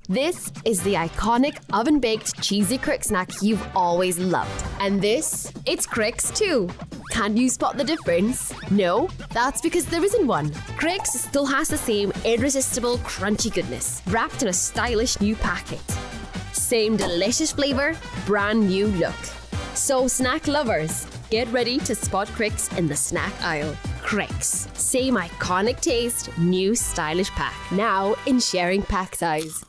This is the iconic oven-baked cheesy crick snack you've always loved. And this, it's Cricks too. Can you spot the difference? No? That's because there isn't one. Cricks still has the same irresistible crunchy goodness, wrapped in a stylish new packet. Same delicious flavour, brand new look. So snack lovers, get ready to spot Cricks in the snack aisle. Cricks, same iconic taste, new stylish pack. Now in sharing pack size.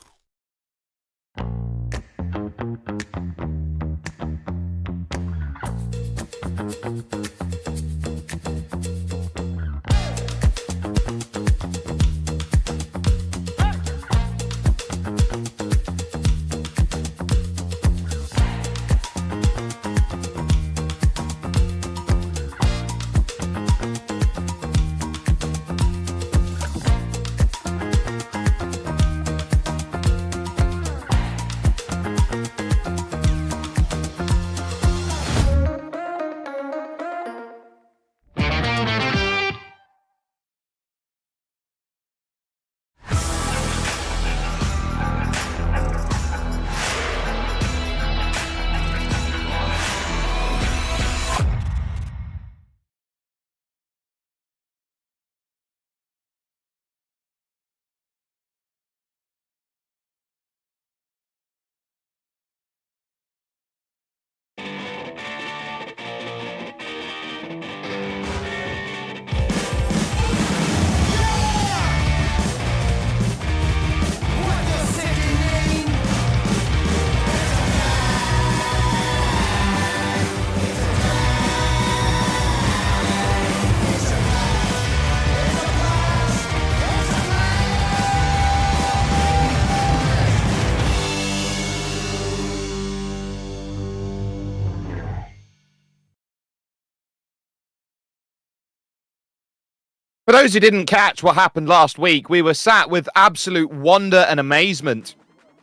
For those who didn't catch what happened last week, we were sat with absolute wonder and amazement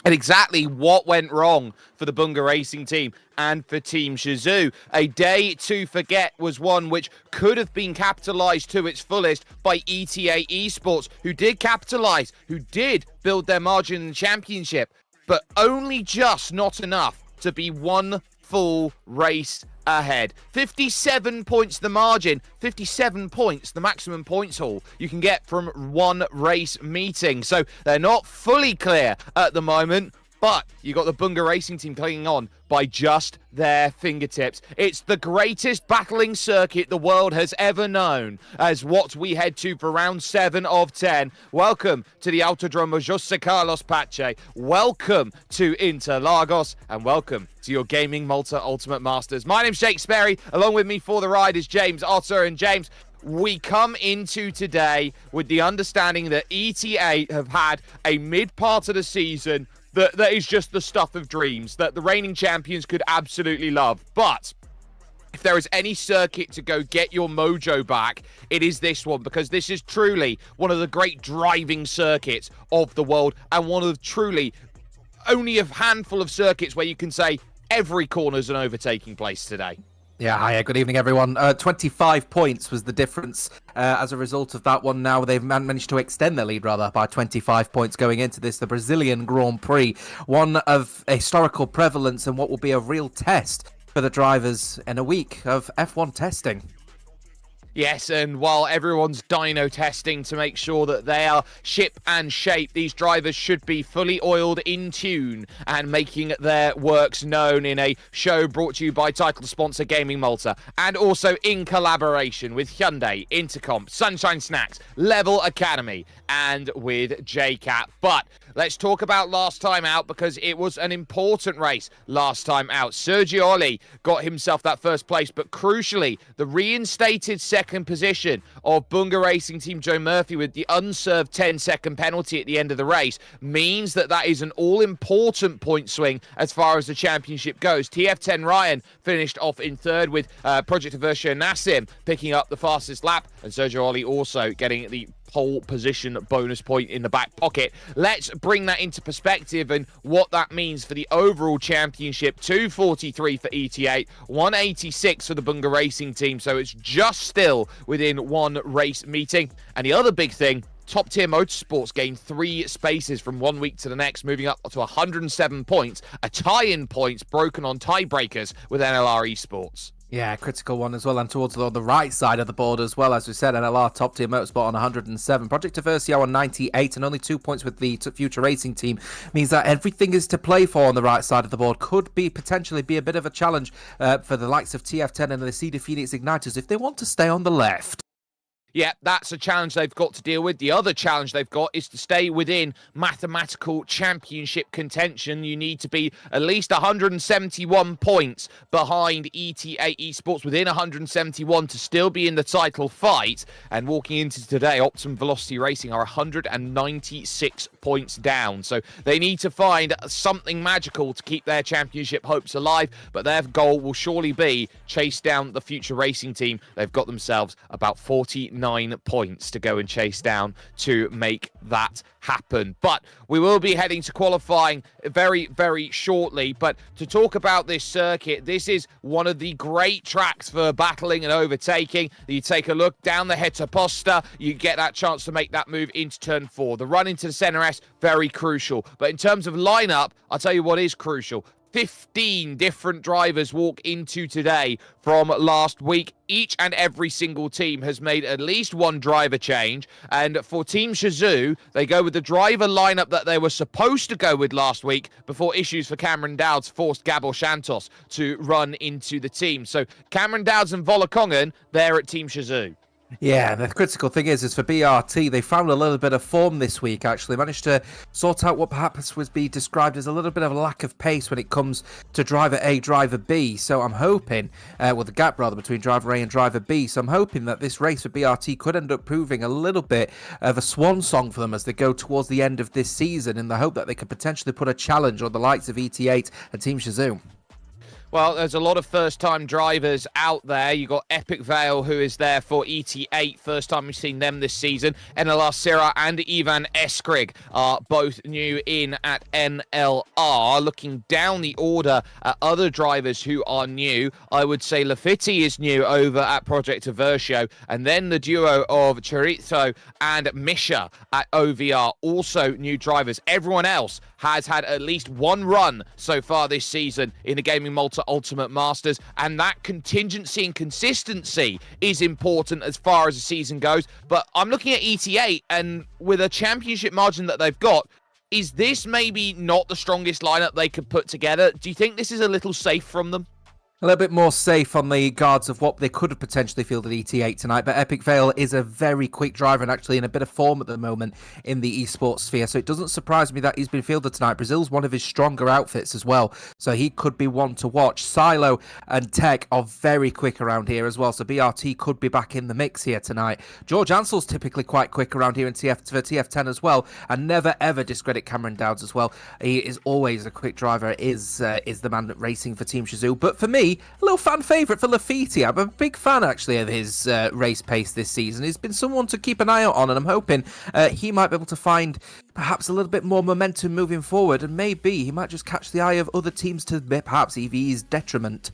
at exactly what went wrong for the Bunga Racing team and for Team Shazoo. A day to forget was one which could have been capitalised to its fullest by ETA Esports, who did capitalise, who did build their margin in the championship, but only just not enough to be one full race ahead. 57 points the margin, 57 points the maximum points haul you can get from one race meeting. So they're not fully clear at the moment, but you got the Bunga Racing team clinging on by just their fingertips. It's the greatest battling circuit the world has ever known, as what we head to for round 7 of 10. Welcome to the Autodromo José Carlos Pache. Welcome to Interlagos, and welcome to your Gaming Malta Ultimate Masters. My name's Jake Sperry. Along with me for the ride is James Otter. And James, we come into today with the understanding that ETA have had a mid-part of the season that is just the stuff of dreams, that the reigning champions could absolutely love. But if there is any circuit to go get your mojo back, it is this one, because this is truly one of the great driving circuits of the world, and one of truly only a handful of circuits where you can say every corner's an overtaking place today. Yeah, hi, good evening, everyone. 25 points was the difference as a result of that one. Now they've managed to extend their lead, rather, by 25 points going into this, the Brazilian Grand Prix, one of historical prevalence and what will be a real test for the drivers in a week of F1 testing. Yes, and while everyone's dyno testing to make sure that they are ship and shape, these drivers should be fully oiled, in tune, and making their works known in a show brought to you by title sponsor Gaming Malta, and also in collaboration with Hyundai, Intercom, Sunshine Snacks, Level Academy, and with JCat. But let's talk about last time out, because it was an important race last time out. Sergio Olli got himself that first place, but crucially, the reinstated second position of Bunga Racing Team Joe Murphy with the unserved 10-second penalty at the end of the race means that is an all-important point swing as far as the championship goes. TF10 Ryan finished off in third, with Project Aversia Nassim picking up the fastest lap, and Sergio Olli also getting the pole position bonus point in the back pocket. Let's bring that into perspective and what that means for the overall championship. 243 for ETA, 186 for the Bunga Racing team, so it's just still within one race meeting. And the other big thing, Top Tier Motorsports gained 3 spaces from 1 week to the next, moving up to 107 points. A tie-in points broken on tiebreakers with NLR Esports. Yeah, critical one as well, and towards the right side of the board as well, as we said, NLR Top Tier Motorsport on 107, Project Aversio on 98, and only 2 points with the Future Racing team means that everything is to play for on the right side of the board. Could be potentially be a bit of a challenge for the likes of TF10 and the Cedar Phoenix Igniters if they want to stay on the left. Yeah, that's a challenge they've got to deal with. The other challenge they've got is to stay within mathematical championship contention. You need to be at least 171 points behind ETA Esports, within 171 to still be in the title fight. And walking into today, Optimum Velocity Racing are 196 points down. So they need to find something magical to keep their championship hopes alive. But their goal will surely be chase down the Future Racing team. They've got themselves about 49 points to go and chase down to make that happen. But we will be heading to qualifying very, very shortly. But to talk about this circuit, this is one of the great tracks for battling and overtaking. You take a look down the Heta Posta, you get that chance to make that move into turn 4. The run into the center S, very crucial. But in terms of lineup, I'll tell you what is crucial. 15 different drivers walk into today from last week. Each and every single team has made at least one driver change. And for Team Shazoo, they go with the driver lineup that they were supposed to go with last week before issues for Cameron Dowds forced Gabor Santos to run into the team. So Cameron Dowds and Volakongen, they're at Team Shazoo. Yeah, the critical thing is for BRT, they found a little bit of form this week, actually. Managed to sort out what perhaps was be described as a little bit of a lack of pace when it comes to driver A, driver B. So I'm hoping, well, the gap rather between driver A and driver B. So I'm hoping that this race for BRT could end up proving a little bit of a swan song for them as they go towards the end of this season, in the hope that they could potentially put a challenge on the likes of ET8 and Team Shazoo. Well, there's a lot of first-time drivers out there. You've got Epic Vale, who is there for ET8. First time we've seen them this season. NLR Syrah and Ivan Eskrig are both new in at NLR. Looking down the order at other drivers who are new, I would say Lafitti is new over at Project Aversio. And then the duo of Chorizo and Misha at OVR, also new drivers. Everyone else has had at least one run so far this season in the GamingMalta Ultimate Masters, and that contingency and consistency is important as far as the season goes. But I'm looking at ET8, and with a championship margin that they've got, is this maybe not the strongest lineup they could put together? Do you think this is a little safe from them? A little bit more safe on the guards of what they could have potentially fielded ET8 tonight, but Epic Vale is a very quick driver and actually in a bit of form at the moment in the esports sphere, so it doesn't surprise me that he's been fielded tonight. Brazil's one of his stronger outfits as well, so he could be one to watch. Silo and Tech are very quick around here as well, so BRT could be back in the mix here tonight. George Ansell's typically quite quick around here in for TF10 as well, and never ever discredit Cameron Dowds as well. He is always a quick driver, is the man racing for Team Shazoo. But for me, a little fan favourite for Lafitti. I'm a big fan, actually, of his race pace this season. He's been someone to keep an eye out on, and I'm hoping he might be able to find perhaps a little bit more momentum moving forward, and maybe he might just catch the eye of other teams to perhaps EVE's detriment.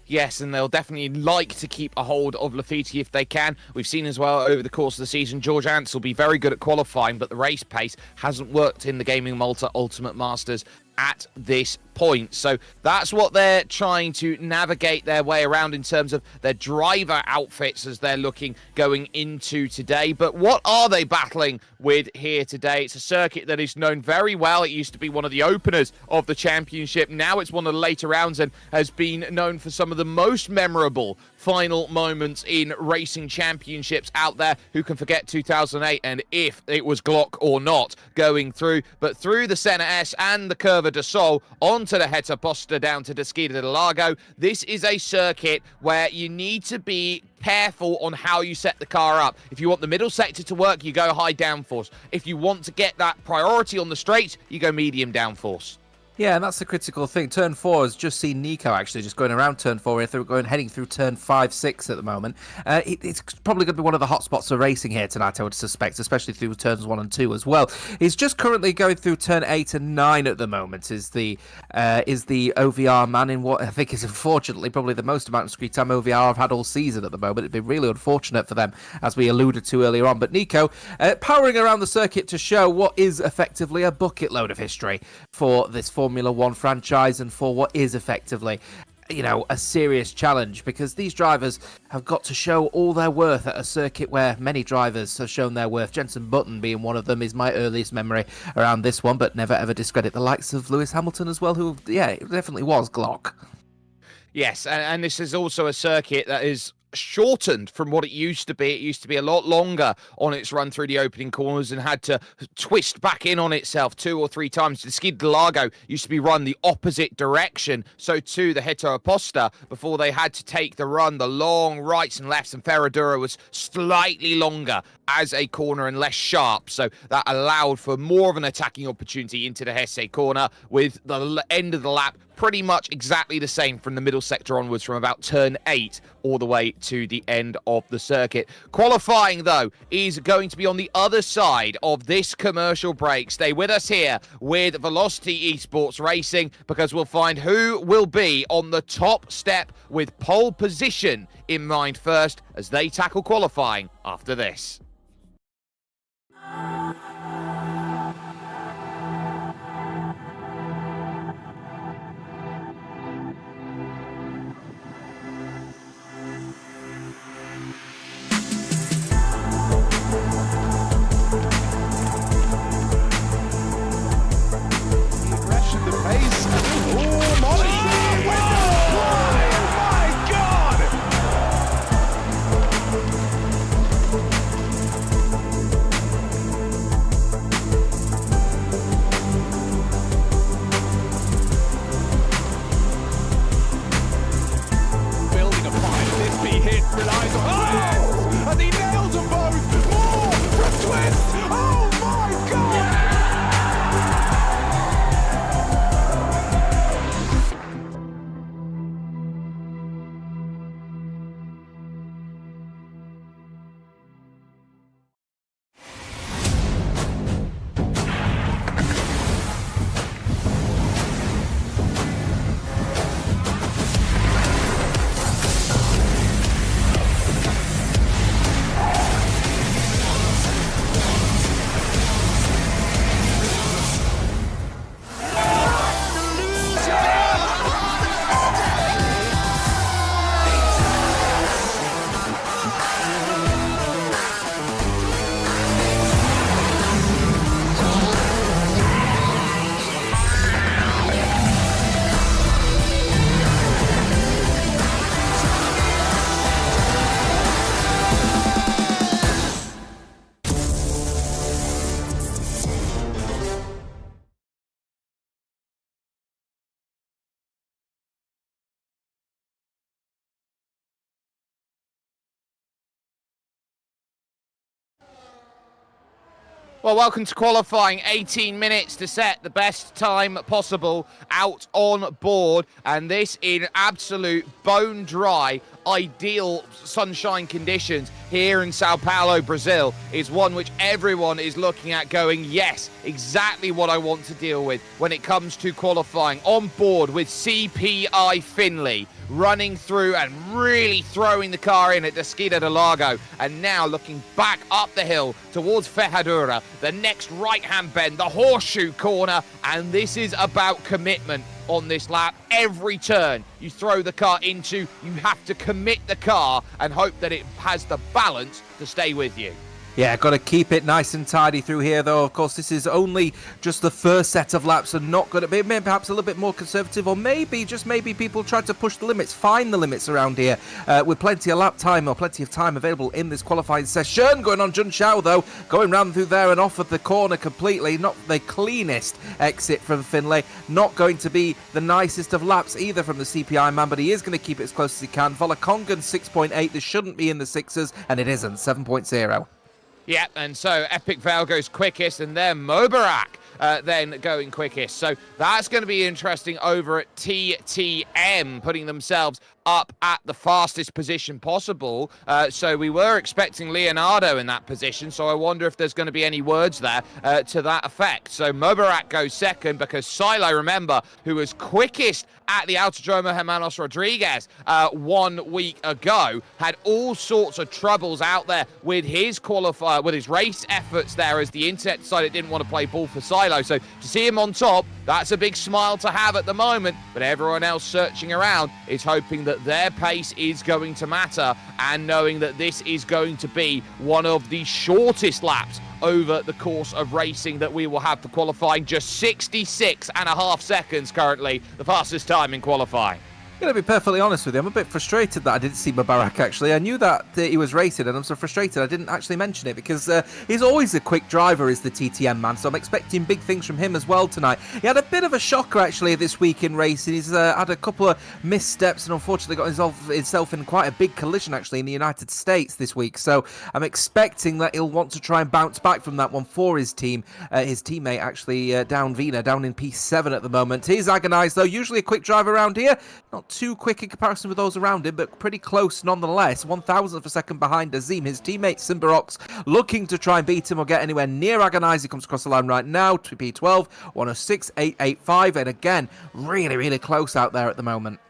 Yes, and they'll definitely like to keep a hold of Lafitti if they can. We've seen as well over the course of the season, George Ansell will be very good at qualifying, but the race pace hasn't worked in the GamingMalta Ultimate Masters at this point. So that's what they're trying to navigate their way around in terms of their driver outfits as they're looking going into today. But what are they battling with here today? It's a circuit that is known very well. It used to be one of the openers of the championship. Now it's one of the later rounds and has been known for some of the most memorable final moments in racing championships out there. Who can forget 2008 and if it was Glock or not going through? But through the Senna S and the Curva de Sol onto the Heta Posta down to Desquita del Lago. This is a circuit where you need to be careful on how you set the car up. If you want the middle sector to work, you go high downforce. If you want to get that priority on the straights, you go medium downforce. Yeah, and that's the critical thing. Turn 4 has just seen Nico actually just going around turn 4, heading through turn 5, 6 at the moment. It's probably going to be one of the hot spots for racing here tonight, I would suspect, especially through turns 1 and 2 as well. He's just currently going through turn 8 and 9 at the moment, is the OVR man in what I think is unfortunately probably the most amount of screen time OVR I've had all season at the moment. It'd be really unfortunate for them, as we alluded to earlier on. But Nico, powering around the circuit to show what is effectively a bucket load of history for this Formula One franchise and for what is effectively, you know, a serious challenge, because these drivers have got to show all their worth at a circuit where many drivers have shown their worth. Jenson Button being one of them is my earliest memory around this one, but never ever discredit the likes of Lewis Hamilton as well, who, yeah, it definitely was Glock. Yes, and this is also a circuit that is shortened from what it used to be. It used to be a lot longer on its run through the opening corners and had to twist back in on itself 2 or 3 times. The Skid Lago used to be run the opposite direction, so too the Hito Aposta, before they had to take the run the long rights and lefts, and Ferradura was slightly longer as a corner and less sharp, so that allowed for more of an attacking opportunity into the Hesse corner, with the end of the lap pretty much exactly the same from the middle sector onwards, from about turn 8 all the way to the end of the circuit. Qualifying, though, is going to be on the other side of this commercial break. Stay with us here with Velocity Esports Racing, because we'll find who will be on the top step with pole position in mind first, as they tackle qualifying after this. Well, welcome to qualifying. 18 minutes to set the best time possible out on board. And this in absolute bone dry, ideal sunshine conditions here in Sao Paulo, Brazil, is one which everyone is looking at going, yes, exactly what I want to deal with when it comes to qualifying. On board with CPI Finley, running through and really throwing the car in at the Skida de Lago, and now looking back up the hill towards Ferradura, the next right-hand bend, the horseshoe corner, and this is about commitment on this lap. Every turn you throw the car into, you have to commit the car and hope that it has the balance to stay with you. Yeah, got to keep it nice and tidy through here, though. Of course, this is only just the first set of laps, and not going to be perhaps a little bit more conservative, or maybe, just maybe, people try to push the limits, find the limits around here, with plenty of lap time, or plenty of time available in this qualifying session. Going on Jun Shao, though, going round through there and off of the corner completely. Not the cleanest exit from Finlay. Not going to be the nicest of laps either from the CPI man, but he is going to keep it as close as he can. Volakongan 6.8. This shouldn't be in the 6s, and it isn't. 7.0. Yeah, and so Epic Vale goes quickest, and then Mobarak then going quickest. So that's going to be interesting over at TTM, putting themselves up at the fastest position possible. So we were expecting Leonardo in that position, so I wonder if there's going to be any words there to that effect. So Mubarak goes second because Silo, remember, who was quickest at the Autodromo Hermanos Rodriguez 1 week ago, had all sorts of troubles out there with his race efforts there as the internet decided it didn't want to play ball for Silo. So to see him on top, that's a big smile to have at the moment, but everyone else searching around is hoping that their pace is going to matter and knowing that this is going to be one of the shortest laps over the course of racing that we will have for qualifying. Just 66.5 seconds currently, the fastest time in qualifying. I'm going to be perfectly honest with you, I'm a bit frustrated that I didn't see Mubarak, actually. I knew that he was racing, and I'm so frustrated I didn't actually mention it, because he's always a quick driver, is the TTM man, so I'm expecting big things from him as well tonight. He had a bit of a shocker, actually, this week in racing. He's had a couple of missteps and unfortunately got himself in quite a big collision, actually, in the United States this week, so I'm expecting that he'll want to try and bounce back from that one for his team. His teammate, actually, down in P7 at the moment. He's agonised, though. Usually a quick driver around here. Not too quick in comparison with those around him, but pretty close nonetheless. 1,000th of a second behind Azim. His teammate Simbarox looking to try and beat him or get anywhere near Agonize. He comes across the line right now to P12, 106.885, and again, really close out there at the moment.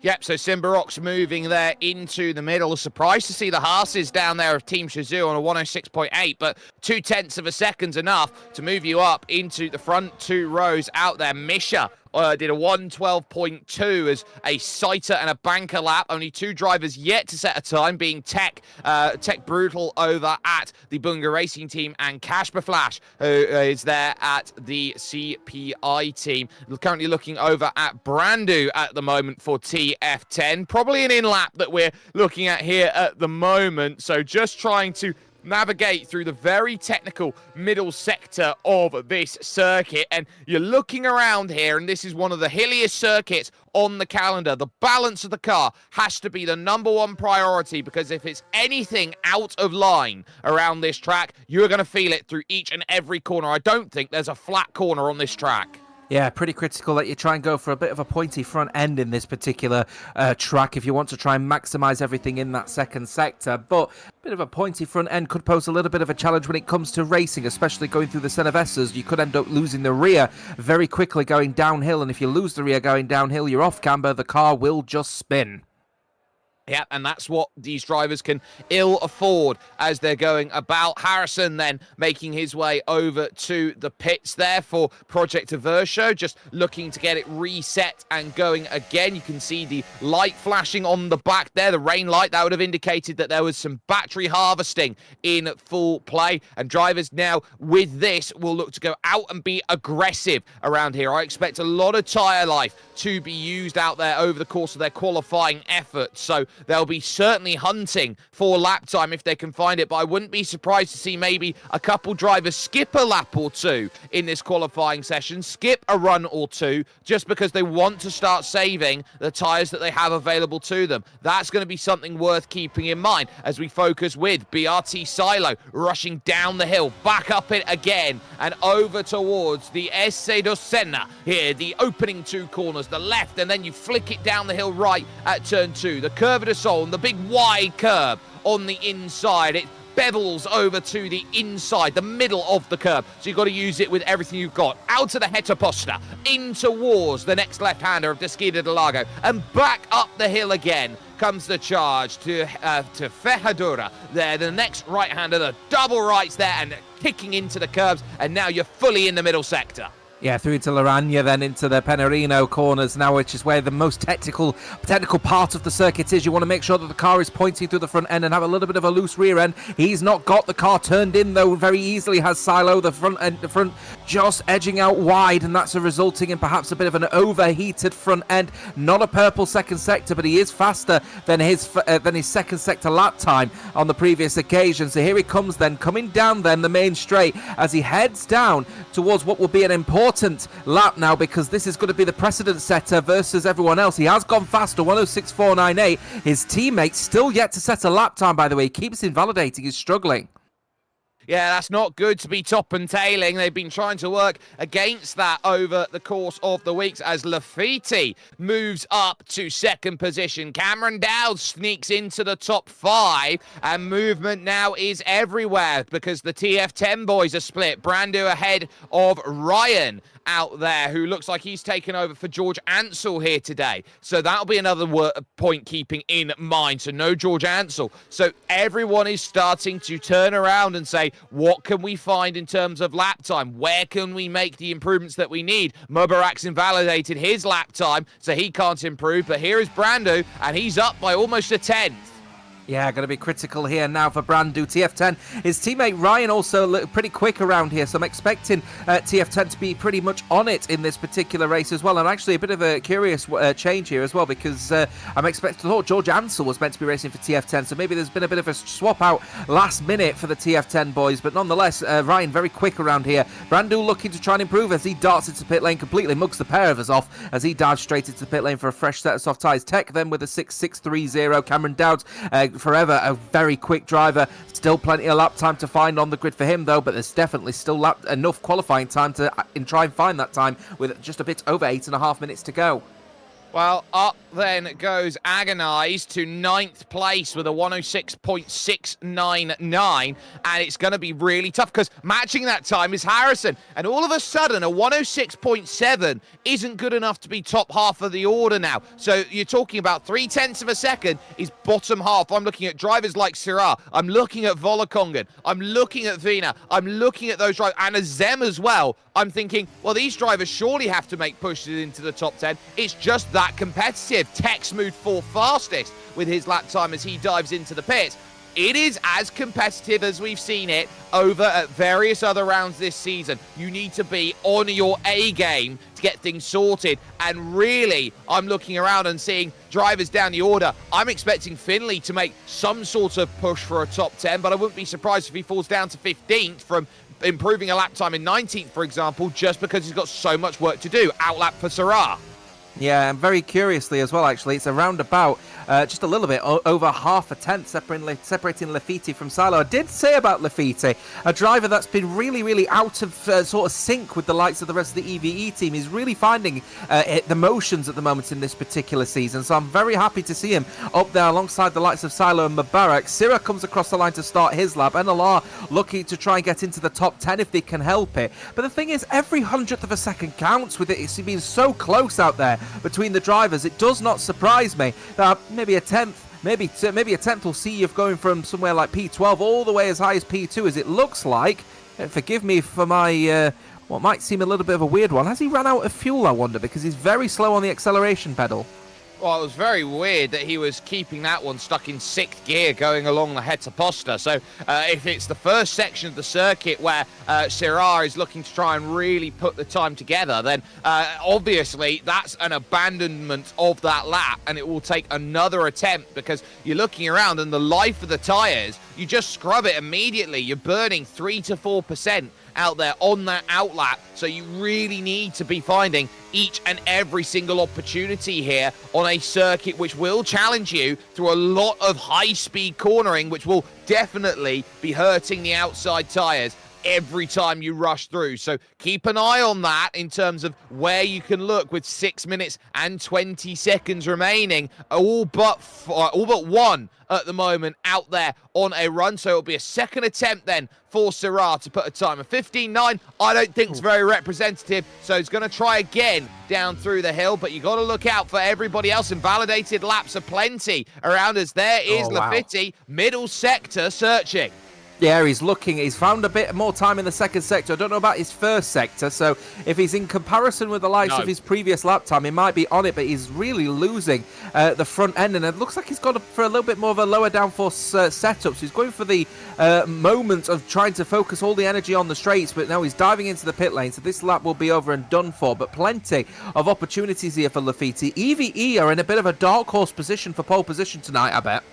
Yep, so Simbarox moving there into the middle. Surprised to see the Haas's down there of Team Shazoo on a 106.8, but 0.2 of a second's enough to move you up into the front two rows out there. Misha did a 112.2 as a sighter and a banker lap. Only two drivers yet to set a time, being Tech Brutal over at the Bunga Racing team and Kashper Flash, who is there at the CPI team. Currently looking over at Brandu at the moment for TF10. Probably an in-lap that we're looking at here at the moment. So just trying to navigate through the very technical middle sector of this circuit, and you're looking around here, and this is one of the hilliest circuits on the calendar. The balance of the car has to be the #1 priority, because if it's anything out of line around this track, you're going to feel it through each and every corner. I don't think there's a flat corner on this track. Yeah, pretty critical that you try and go for a bit of a pointy front end in this particular track if you want to try and maximise everything in that second sector. But a bit of a pointy front end could pose a little bit of a challenge when it comes to racing, especially going through the Senevesas. You could end up losing the rear very quickly going downhill, and if you lose the rear going downhill, you're off camber, the car will just spin. Yeah, and that's what these drivers can ill afford as they're going about. Harrison then making his way over to the pits there for Project Averso, just looking to get it reset and going again. You can see the light flashing on the back there, the rain light. That would have indicated that there was some battery harvesting in full play. And drivers now with this will look to go out and be aggressive around here. I expect a lot of tyre life to be used out there over the course of their qualifying efforts. So they'll be certainly hunting for lap time if they can find it, but I wouldn't be surprised to see maybe a couple drivers skip a lap or two in this qualifying session, skip a run or two, just because they want to start saving the tyres that they have available to them. That's going to be something worth keeping in mind as we focus with BRT Silo rushing down the hill, back up it again, and over towards the Esse do Senna here, the opening two corners, the left, and then you flick it down the hill right at turn 2. The curve of the soul, and the big wide curve on the inside. It bevels over to the inside, the middle of the curve. So you've got to use it with everything you've got. Out of the Hetaposta, in towards the next left-hander of Desquida de Lago, and back up the hill again comes the charge to Ferradura there, the next right-hander, the double rights there, and kicking into the curves, and now you're fully in the middle sector. Yeah, through to Laranja, then into the Penarino corners now, which is where the most technical part of the circuit is. You want to make sure that the car is pointing through the front end and have a little bit of a loose rear end. He's not got the car turned in, though, very easily has Silo. The front just edging out wide, and that's resulting in perhaps a bit of an overheated front end. Not a purple second sector, but he is faster than his second sector lap time on the previous occasion. So here he comes then, coming down then the main straight as he heads down towards what will be an important lap now, because this is going to be the precedent setter versus everyone else. He has gone faster, 106.498. His teammate still yet to set a lap time, by the way. He keeps invalidating, he's struggling. Yeah, that's not good to be top and tailing. They've been trying to work against that over the course of the weeks as Lafiti moves up to second position. Cameron Dowd sneaks into the top 5, and movement now is everywhere because the TF10 boys are split. Brandu ahead of Ryan out there, who looks like he's taken over for George Ansell here today. So that'll be another point keeping in mind. So no George Ansell. So everyone is starting to turn around and say, what can we find in terms of lap time? Where can we make the improvements that we need? Mubarak's invalidated his lap time, so he can't improve. But here is Brandu, and he's up by almost a 10th. Yeah, going to be critical here now for Brandu. TF10, his teammate Ryan also looked pretty quick around here, so I'm expecting TF10 to be pretty much on it in this particular race as well. And actually a bit of a curious change here as well, because I'm expecting, I thought George Ansell was meant to be racing for TF10, so maybe there's been a bit of a swap out last minute for the TF10 boys, but nonetheless, Ryan very quick around here. Brandu looking to try and improve as he darts into pit lane, completely mugs the pair of us off as he dives straight into the pit lane for a fresh set of soft tyres. Tech then with a 6.630. Cameron Dowd, forever a very quick driver. Still plenty of lap time to find on the grid for him, though, but there's definitely still enough qualifying time to try and find that time with just a bit over 8.5 minutes to go. Well, up then goes Agonize to 9th place with a 106.699, and it's going to be really tough because matching that time is Harrison, and all of a sudden a 106.7 isn't good enough to be top half of the order now. So you're talking about 0.3 of a second is bottom half. I'm looking at drivers like Syrah, I'm looking at Volakongen, I'm looking at Vina, I'm looking at those drivers, and Azem as well. I'm thinking, well, these drivers surely have to make pushes into the top 10. It's just that competitive. Tex moved 4th fastest with his lap time as he dives into the pits. It is as competitive as we've seen it over at various other rounds this season. You need to be on your A game to get things sorted. And really, I'm looking around and seeing drivers down the order. I'm expecting Finley to make some sort of push for a top 10, but I wouldn't be surprised if he falls down to 15th from improving a lap time in 19th, for example, just because he's got so much work to do. Outlap for Syrah. Yeah, and very curiously as well, actually, it's around about just a little bit over half a tenth separating Lafiti from Silo. I did say about Lafiti, a driver that's been really, really out of sort of sync with the likes of the rest of the EVE team. He's really finding the motions at the moment in this particular season, so I'm very happy to see him up there alongside the likes of Silo and Mubarak. Syrah comes across the line to start his lap. NLR looking to try and get into the top 10 if they can help it. But the thing is, every 100th of a second counts with it being so close out there between the drivers. It does not surprise me that maybe a tenth, maybe a tenth will see you going from somewhere like P12 all the way as high as P2 as it looks like. Forgive me for my what might seem a little bit of a weird one. Has he run out of fuel, I wonder, because he's very slow on the acceleration pedal? Well, it was very weird that he was keeping that one stuck in 6th gear going along the Hetaposta. So if it's the first section of the circuit where Syrah is looking to try and really put the time together, then obviously that's an abandonment of that lap, and it will take another attempt because you're looking around and the life of the tyres, you just scrub it immediately. You're burning 3 to 4% out there on that outlap, so you really need to be finding each and every single opportunity here on a circuit which will challenge you through a lot of high-speed cornering, which will definitely be hurting the outside tyres every time you rush through. So keep an eye on that in terms of where you can look with 6 minutes and 20 seconds remaining, all but one at the moment out there on a run. So it'll be a second attempt then for Syrah to put a time of 15.9. I don't think it's very representative, so he's going to try again down through the hill, but you got to look out for everybody else. Invalidated laps are plenty around us. There is Lafiti, middle sector searching. Yeah, he's looking. He's found a bit more time in the second sector. I don't know about his first sector, so if he's in comparison with the likes of his previous lap time, he might be on it, but he's really losing the front end, and it looks like he's gone for a little bit more of a lower downforce setup, so he's going for the moment of trying to focus all the energy on the straights, but now he's diving into the pit lane, so this lap will be over and done for, but plenty of opportunities here for Lafiti. EVE are in a bit of a dark horse position for pole position tonight, I bet.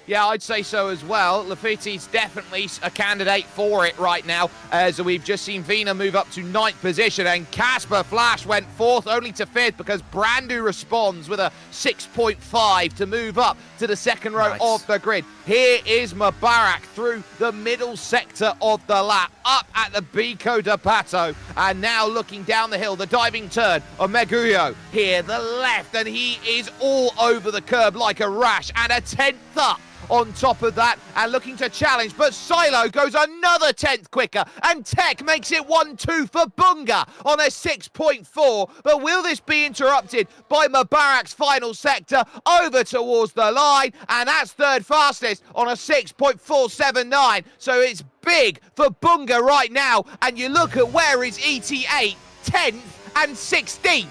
Yeah, I'd say so as well. Lafitti's definitely a candidate for it right now, as we've just seen Vina move up to 9th position, and Casper Flash went 4th, only to 5th, because Brandu responds with a 6.5 to move up to the second row of the grid. Here is Mubarak through the middle sector of the lap, up at the Bico de Pato, and now looking down the hill, the diving turn of Meguyo here, the left, and he is all over the curb like a rash, and a 10th up on top of that, and looking to challenge, but Silo goes another 10th quicker, and Tech makes it 1-2 for Bunga on a 6.4, but will this be interrupted by Mubarak's final sector over towards the line, and that's third fastest on a 6.479, so it's big for Bunga right now, and you look at where is ET8, 10th and 16th.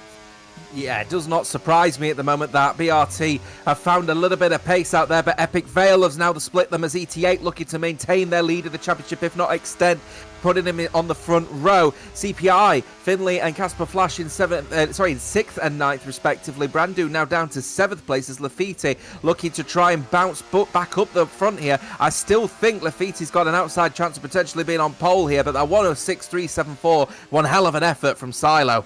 Yeah, it does not surprise me at the moment that BRT have found a little bit of pace out there, but Epic Vale has now split them as ET8 looking to maintain their lead of the championship, if not extend, putting him on the front row. CPI, Finley and Casper Flash in 6th and 9th respectively. Brandu now down to 7th place as Lafitte looking to try and bounce back up the front here. I still think Lafitte's got an outside chance of potentially being on pole here, but that 106.374, one hell of an effort from Silo.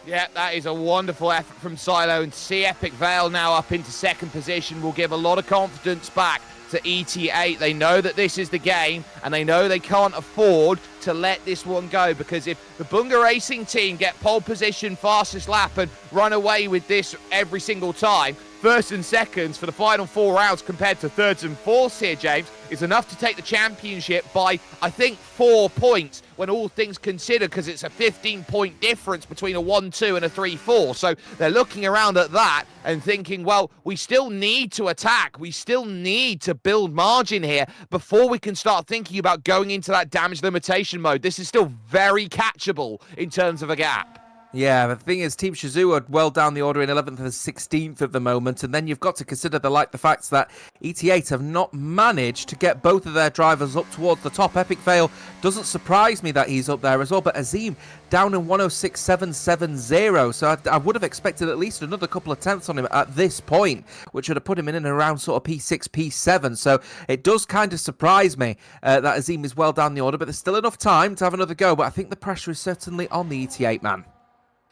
Yeah, that is a wonderful effort from Silo, and to see Epic Vale now up into 2nd position will give a lot of confidence back to ET8. They know that this is the game, and they know they can't afford to let this one go, because if the Bunga Racing team get pole position, fastest lap, and run away with this every single time, first and seconds for the final 4 rounds compared to thirds and fourths here, James, is enough to take the championship by, I think, 4 points when all things considered, because it's a 15-point difference between a 1-2 and a 3-4. So they're looking around at that and thinking, well, we still need to attack. We still need to build margin here before we can start thinking about going into that damage limitation mode. This is still very catchable in terms of a gap. Yeah, the thing is, Team Shizou are well down the order in 11th and 16th at the moment, and then you've got to consider the fact that ET8 have not managed to get both of their drivers up towards the top. Epic Vale doesn't surprise me that he's up there as well, but Azim down in 106.770, so I would have expected at least another couple of tenths on him at this point, which would have put him in and around sort of P6, P7, so it does kind of surprise me that Azim is well down the order, but there's still enough time to have another go, but I think the pressure is certainly on the ET8 man.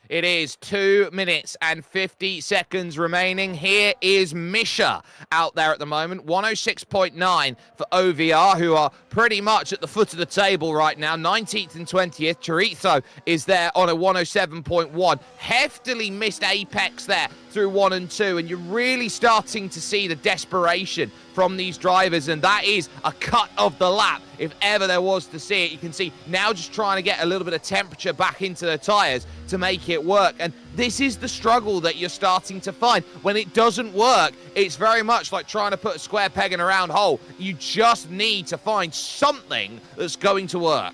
It is 2 minutes and 50 seconds remaining. Here is Misha out there at the moment. 106.9 for OVR, who are pretty much at the foot of the table right now. 19th and 20th. Chorizo is there on a 107.1. Heftily missed Apex there through 1 and 2, and you're really starting to see the desperation from these drivers, and that is a cut of the lap if ever there was to see it. You can see now just trying to get a little bit of temperature back into the tyres to make it work, and this is the struggle that you're starting to find. When it doesn't work, it's very much like trying to put a square peg in a round hole. You just need to find something that's going to work.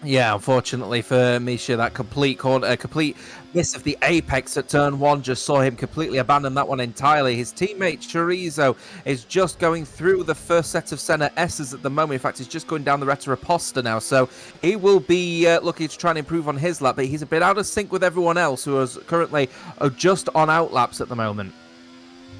Yeah, unfortunately for Misha, that complete miss of the apex at turn 1 just saw him completely abandon that one entirely. His teammate Chorizo is just going through the first set of center S's at the moment. In fact, he's just going down the Retro-Aposta now, so he will be looking to try and improve on his lap, but he's a bit out of sync with everyone else who is currently just on out laps at the moment.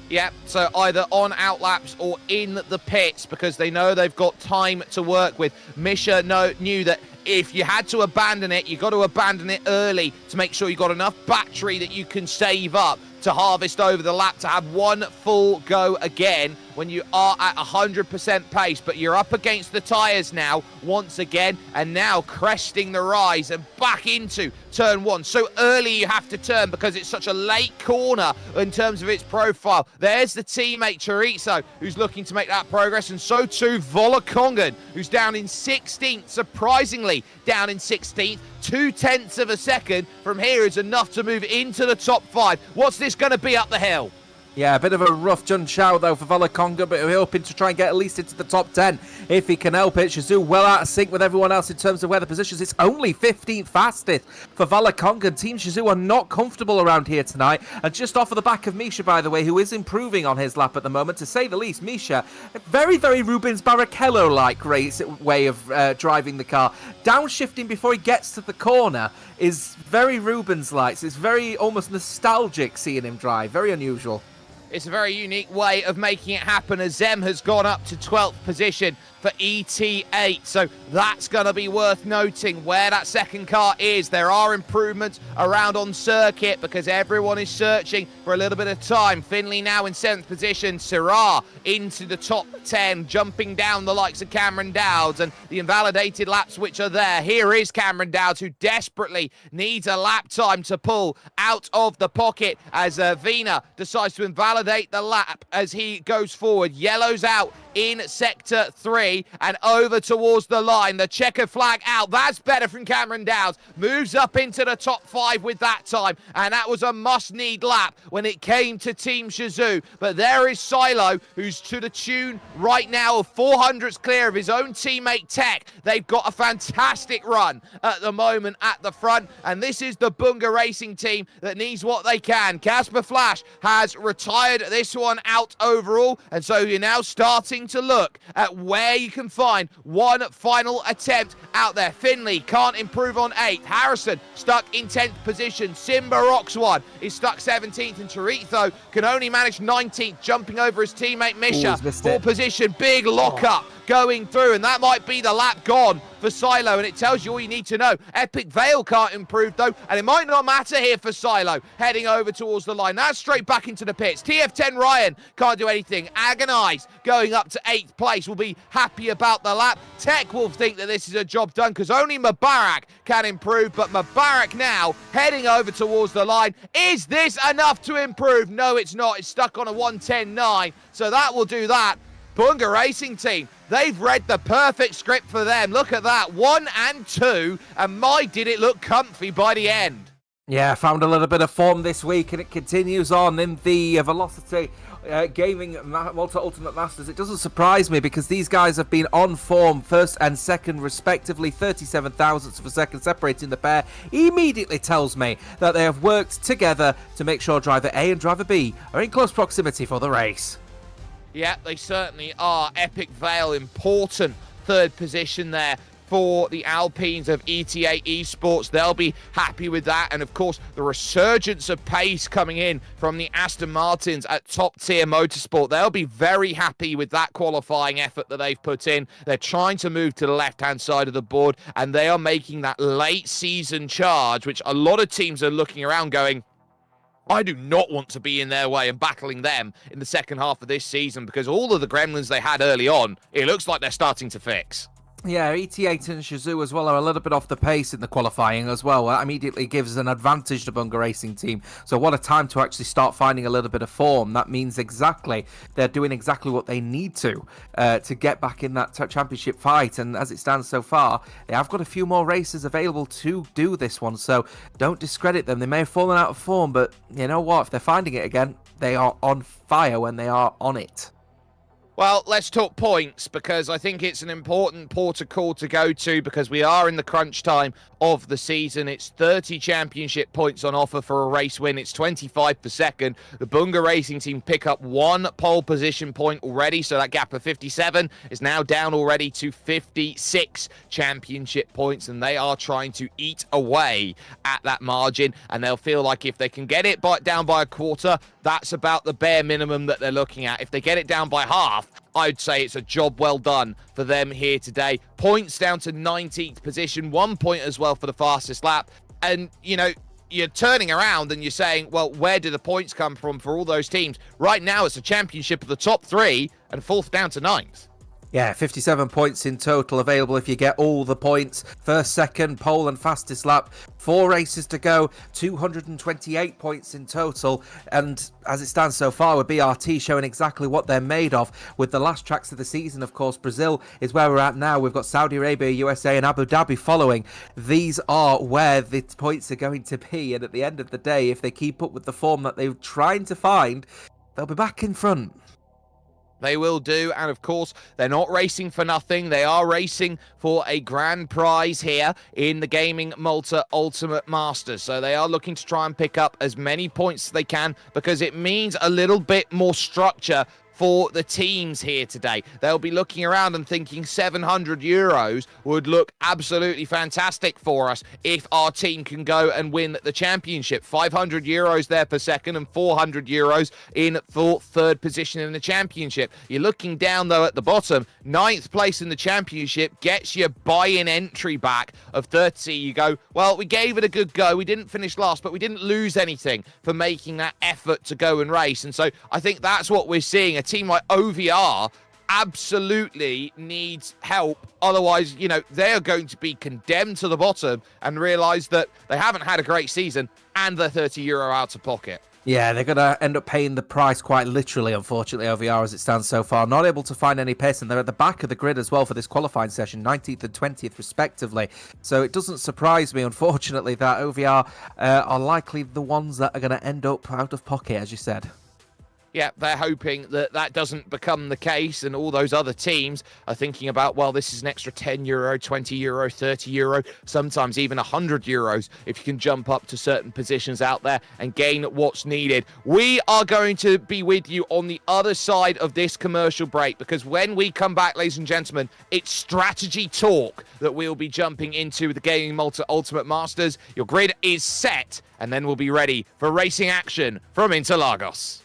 Yep, so either on out laps or in the pits, because they know they've got time to work with. Misha knew that if you had to abandon it, you got to abandon it early to make sure you got enough battery that you can save up to harvest over the lap, to have one full go again when you are at 100% pace. But you're up against the tyres now once again, and now cresting the rise and back into turn 1. So early you have to turn because it's such a late corner in terms of its profile. There's the teammate Chorizo who's looking to make that progress, and so too Volakongan, who's down in 16th, surprisingly down in 16th. 0.2 of a second from here is enough to move into the top 5. What's this going to be up the hill? Yeah, a bit of a rough Jun Chao though for Volakonga, but we're hoping to try and get at least into the top 10 if he can help it. Shizou well out of sync with everyone else in terms of where the positions. It's only 15th fastest for Volakonga. Team Shizou are not comfortable around here tonight, and just off of the back of Misha, by the way, who is improving on his lap at the moment, to say the least. Misha, very, very Rubens Barrichello-like way of driving the car. Downshifting before he gets to the corner is very Rubens-like. It's very almost nostalgic seeing him drive. Very unusual. It's a very unique way of making it happen as Zem has gone up to 12th position for ET8. So that's going to be worth noting where that second car is. There are improvements around on circuit because everyone is searching for a little bit of time. Finley now in 7th position. Syrah into the top 10, jumping down the likes of Cameron Dowds and the invalidated laps which are there. Here is Cameron Dowds, who desperately needs a lap time to pull out of the pocket as Vina decides to invalidate the lap as he goes forward. Yellow's out in sector 3 and over towards the line. The checkered flag out. That's better from Cameron Dowds. Moves up into the top 5 with that time, and that was a must-need lap when it came to Team Shazoo. But there is Silo, who's to the tune right now of 400s clear of his own teammate Tech. They've got a fantastic run at the moment at the front, and this is the Bunga Racing team that needs what they can. Casper Flash has retired this one out overall, and so you're now starting to look at where you can find one final attempt out there. Finley can't improve on 8th. Harrison stuck in 10th position. Simba Rocks one is stuck 17th, and Chorito can only manage 19th, jumping over his teammate Misha. Full position, big lockup going through, and that might be the lap gone for Silo, and it tells you all you need to know. Epic Vale can't improve though, and it might not matter here for Silo, heading over towards the line. That's straight back into the pits. TF10 Ryan can't do anything. Agonize going up to 8th place, will be happy about the lap. Tech will think that this is a job done because only Mubarak can improve, but Mubarak now heading over towards the line. Is this enough to improve? No, it's not. It's stuck on a 1:10.9, so that will do that. Bunga Racing team, they've read the perfect script for them. Look at that, 1 and 2, and my did it look comfy by the end. Yeah, found a little bit of form this week, and it continues on in the Velocity Gaming Malta Ultimate Masters. It doesn't surprise me because these guys have been on form, first and second respectively, 37 thousandths of a second separating the pair. Immediately tells me that they have worked together to make sure driver A and driver B are in close proximity for the race. Yeah, they certainly are. Epic Vale, important 3rd position there for the Alpines of ETA Esports. They'll be happy with that. And of course, the resurgence of pace coming in from the Aston Martins at top tier motorsport. They'll be very happy with that qualifying effort that they've put in. They're trying to move to the left-hand side of the board, and they are making that late season charge, which a lot of teams are looking around going, I do not want to be in their way and battling them in the second half of this season, because all of the gremlins they had early on, it looks like they're starting to fix. Yeah, ET8 and Shazoo as well are a little bit off the pace in the qualifying as well. That immediately gives an advantage to Bunga Racing team. So what a time to actually start finding a little bit of form. That means exactly they're doing exactly what they need to get back in that championship fight. And as it stands so far, they have got a few more races available to do this one. So don't discredit them. They may have fallen out of form, but you know what? If they're finding it again, they are on fire when they are on it. Well, let's talk points, because I think it's an important port of call to go to, because we are in the crunch time of the season. It's 30 championship points on offer for a race win. It's 25 per second. The Bunga Racing team pick up 1 pole position point already, so that gap of 57 is now down already to 56 championship points, and they are trying to eat away at that margin, and they'll feel like if they can get it down by a quarter, that's about the bare minimum that they're looking at. If they get it down by half, I'd say it's a job well done for them here today. Points down to 19th position, 1 point as well for the fastest lap. And, you know, you're turning around and you're saying, well, where do the points come from for all those teams? Right now, it's a championship of the top 3 and 4th down to 9th. Yeah, 57 points in total available if you get all the points. First, second, pole and fastest lap. 4 races to go, 228 points in total. And as it stands so far with BRT showing exactly what they're made of. With the last tracks of the season, of course, Brazil is where we're at now. We've got Saudi Arabia, USA and Abu Dhabi following. These are where the points are going to be. And at the end of the day, if they keep up with the form that they're trying to find, they'll be back in front. They will do, and of course, they're not racing for nothing. They are racing for a grand prize here in the Gaming Malta Ultimate Masters. So they are looking to try and pick up as many points as they can, because it means a little bit more structure for the teams here today. They'll be looking around and thinking 700 euros would look absolutely fantastic for us if our team can go and win the championship. 500 euros there for second and 400 euros in for third position in the championship. You're looking down though at the bottom, 9th place in the championship gets you buy-in entry back of 30. You go, well, we gave it a good go. We didn't finish last, but we didn't lose anything for making that effort to go and race. And so I think that's what we're seeing. A team like OVR absolutely needs help. Otherwise, you know, they're going to be condemned to the bottom and realize that they haven't had a great season and they're 30 euro out of pocket. Yeah, they're going to end up paying the price quite literally, unfortunately, OVR as it stands so far. Not able to find any pace, and they're at the back of the grid as well for this qualifying session, 19th and 20th respectively. So it doesn't surprise me, unfortunately, that OVR are likely the ones that are going to end up out of pocket, as you said. Yeah, they're hoping that that doesn't become the case, and all those other teams are thinking about, well, this is an extra 10 euro, 20 euro, 30 euro, sometimes even 100 euros if you can jump up to certain positions out there and gain what's needed. We are going to be with you on the other side of this commercial break, because when we come back, ladies and gentlemen, it's strategy talk that we'll be jumping into the GamingMalta Ultimate Masters. Your grid is set, and then we'll be ready for racing action from Interlagos.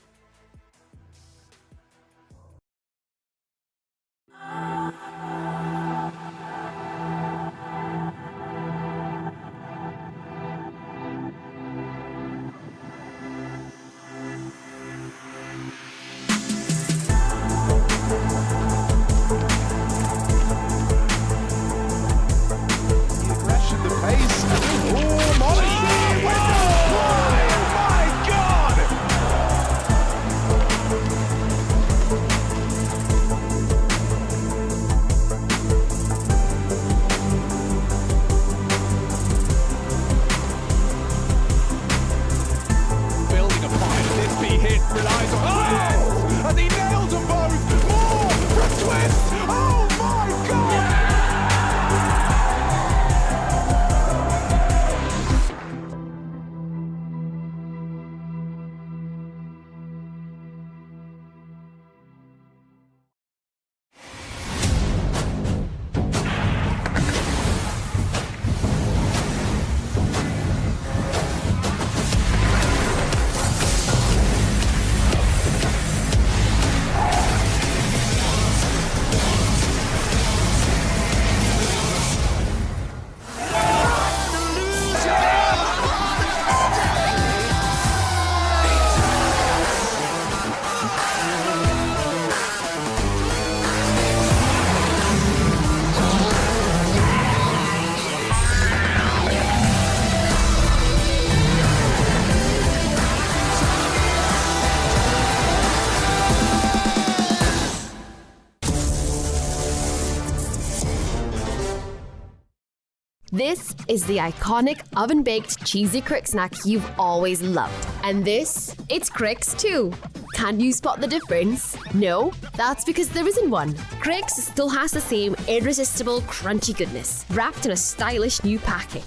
This is the iconic oven-baked cheesy crick snack you've always loved. And this, it's Cricks too. Can you spot the difference? No? That's because there isn't one. Cricks still has the same irresistible crunchy goodness, wrapped in a stylish new packet.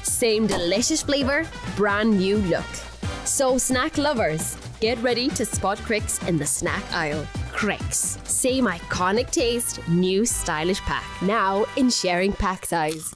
Same delicious flavor, brand new look. So snack lovers, get ready to spot Cricks in the snack aisle. Cricks, same iconic taste, new stylish pack. Now in sharing pack size.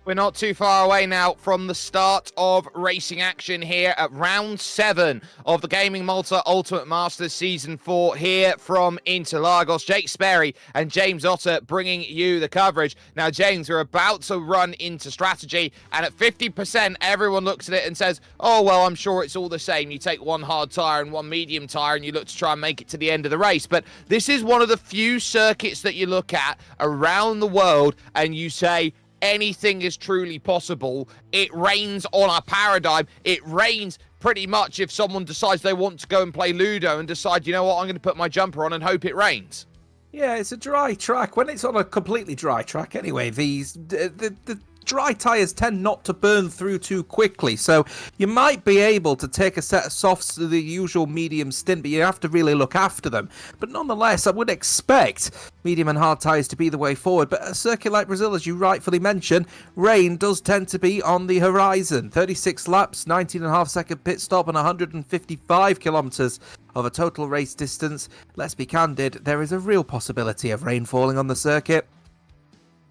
We're not too far away now from the start of racing action here at round 7 of the GamingMalta Ultimate Masters Season 4 here from Interlagos. Jake Sperry and James Otter bringing you the coverage. Now, James, we're about to run into strategy, and at 50%, everyone looks at it and says, oh, well, I'm sure it's all the same. You take one hard tyre and one medium tyre, and you look to try and make it to the end of the race. But this is one of the few circuits that you look at around the world, and you say, anything is truly possible. It rains on our paradigm. It rains pretty much if someone decides they want to go and play Ludo and decide, you know what, I'm going to put my jumper on and hope it rains. Yeah, it's a dry track. When it's on a completely dry track anyway, the dry tyres tend not to burn through too quickly, so you might be able to take a set of softs to the usual medium stint, but you have to really look after them. But nonetheless, I would expect medium and hard tyres to be the way forward, but a circuit like Brazil, as you rightfully mentioned, rain does tend to be on the horizon. 36 laps, 19.5-second pit stop, and 155 kilometres of a total race distance. Let's be candid, there is a real possibility of rain falling on the circuit.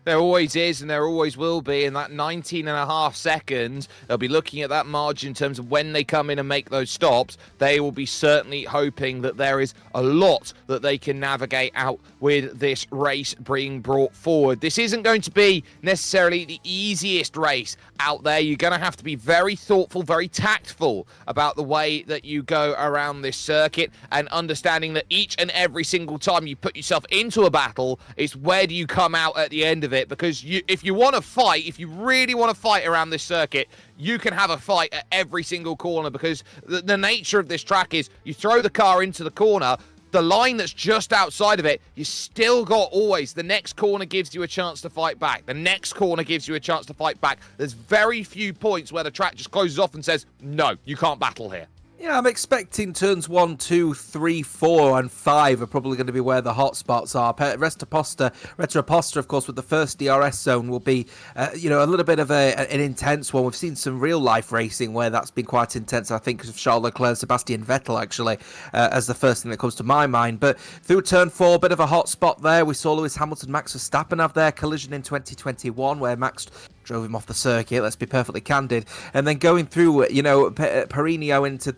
There always is, and there always will be. In that 19.5 seconds, they'll be looking at that margin in terms of when they come in and make those stops. They will be certainly hoping that there is a lot that they can navigate out with this race being brought forward. This isn't going to be necessarily the easiest race out there. You're going to have to be very thoughtful, very tactful about the way that you go around this circuit, and understanding that each and every single time you put yourself into a battle, it's where do you come out at the end of it. Because if you want to fight, if you really want to fight around this circuit, you can have a fight at every single corner, because the nature of this track is you throw the car into the corner, the line that's just outside of it, you still got always the next corner gives you a chance to fight back. The next corner gives you a chance to fight back. There's very few points where the track just closes off and says, no, you can't battle here. Yeah, I'm expecting turns 1, 2, 3, 4, and 5 are probably going to be where the hot spots are. Retroposta, of course, with the first DRS zone will be, a little bit of an intense one. We've seen some real-life racing where that's been quite intense. I think of Charles Leclerc, Sebastian Vettel, actually, as the first thing that comes to my mind. But through turn 4, bit of a hot spot there. We saw Lewis Hamilton, Max Verstappen have their collision in 2021, where Max drove him off the circuit, let's be perfectly candid, and then going through, Perigno into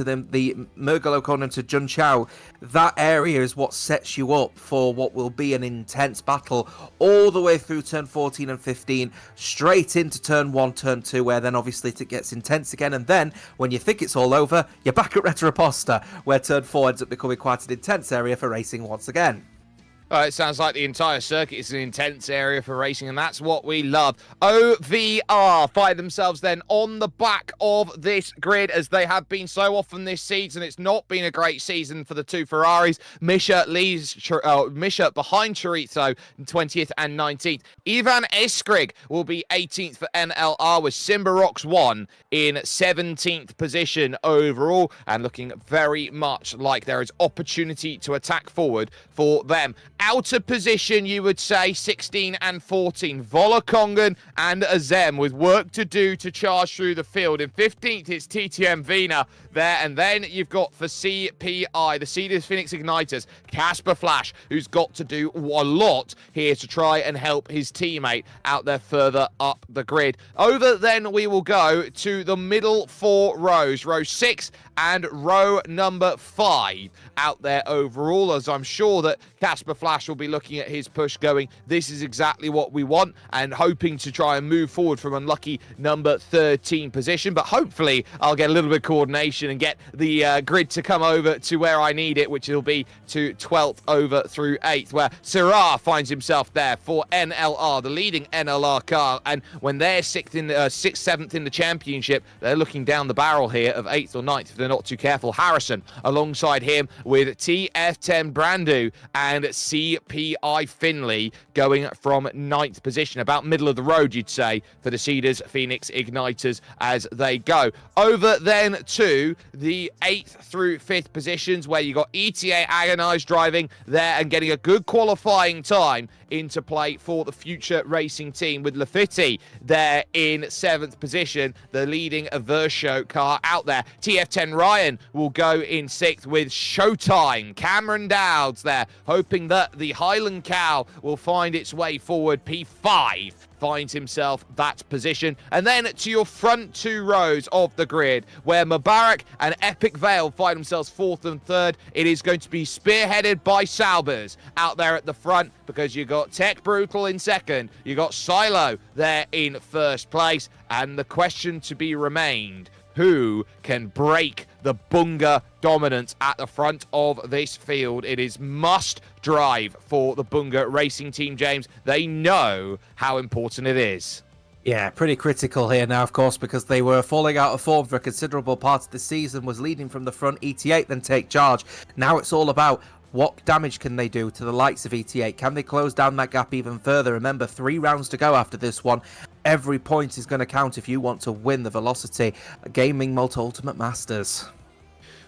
the Murgolo corner into Junchao. That area is what sets you up for what will be an intense battle all the way through turn 14 and 15, straight into turn 1, turn 2, where then obviously it gets intense again, and then when you think it's all over, you're back at Retroposta, where turn 4 ends up becoming quite an intense area for racing once again. It sounds like the entire circuit is an intense area for racing, and that's what we love. OVR find themselves then on the back of this grid, as they have been so often this season. It's not been a great season for the two Ferraris. Misha behind Chorizo, 20th and 19th. Ivan Eskrig will be 18th for NLR, with Simbarox 1 in 17th position overall, and looking very much like there is opportunity to attack forward for them. Out of position, you would say, 16 and 14. Volakongan and Azem with work to do to charge through the field. In 15th, it's TTM Vina there. And then you've got for CPI, the Cedars Phoenix Igniters, Casper Flash, who's got to do a lot here to try and help his teammate out there further up the grid. Over then we will go to the middle 4 rows. Row 6 and row number 5 out there overall, as I'm sure that Casper Flash will be looking at his push going, this is exactly what we want, and hoping to try and move forward from unlucky number 13 position. But hopefully I'll get a little bit of coordination and get the grid to come over to where I need it, which will be to 12th over through 8th, where Syrah finds himself there for NLR, the leading NLR car. And when they're 6th, 7th in the championship, they're looking down the barrel here of 8th or 9th if they're not too careful. Harrison alongside him with TF10 Brandu and CPI Finley going from 9th position, about middle of the road, you'd say, for the Cedars Phoenix Igniters as they go. Over then to the 8th through 5th positions, where you got ETA Agonize driving there and getting a good qualifying time into play for the future racing team, with Lafitte there in 7th position, the leading Averso car out there. TF10 Ryan will go in 6th with Showtime. Cameron Dowds there, hoping that the Highland Cow will find its way forward. P5 finds himself that position. And then to your front 2 rows of the grid, where Mubarak and Epic Vale find themselves 4th and 3rd, it is going to be spearheaded by Saubers out there at the front, because you got Tech Brutal in 2nd, you got Silo there in 1st place, and the question to be remained: who can break the Bunga dominance at the front of this field? It is must drive for the Bunga racing team, James. They know how important it is. Yeah, pretty critical here now, of course, because they were falling out of form for a considerable part of the season, was leading from the front. ET8 then take charge. Now it's all about what damage can they do to the likes of ET8? Can they close down that gap even further? Remember, 3 rounds to go after this one. Every point is going to count if you want to win the Velocity GamingMalta Ultimate Masters.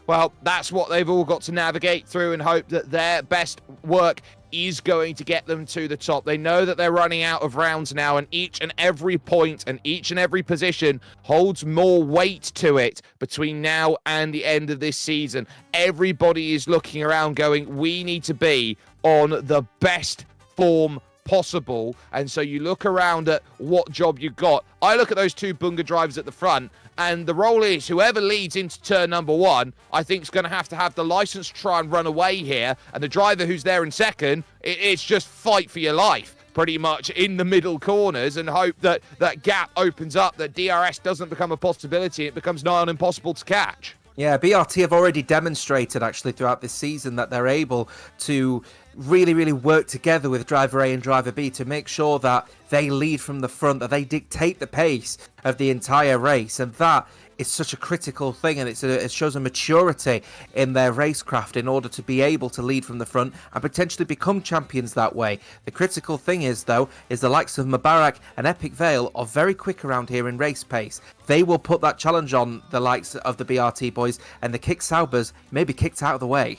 Well, that's what they've all got to navigate through, and hope that their best work is going to get them to the top. They know that they're running out of rounds now, and each and every point and each and every position holds more weight to it between now and the end of this season. Everybody is looking around going, we need to be on the best form possible. And so you look around at what job you got. I look at those 2 Bunga drivers at the front, and the role is whoever leads into turn number 1, I think is going to have the license to try and run away here. And the driver who's there in 2nd, it's just fight for your life pretty much in the middle corners, and hope that that gap opens up, that DRS doesn't become a possibility. It becomes nigh on impossible to catch. Yeah, BRT have already demonstrated actually throughout this season that they're able to really work together with driver A and driver B to make sure that they lead from the front, that they dictate the pace of the entire race. And that is such a critical thing, and it shows a maturity in their racecraft in order to be able to lead from the front and potentially become champions that way. The critical thing is, though, is the likes of Mubarak and Epic Vale are very quick around here in race pace. They will put that challenge on the likes of the BRT boys, and the Kick Saubers may be kicked out of the way.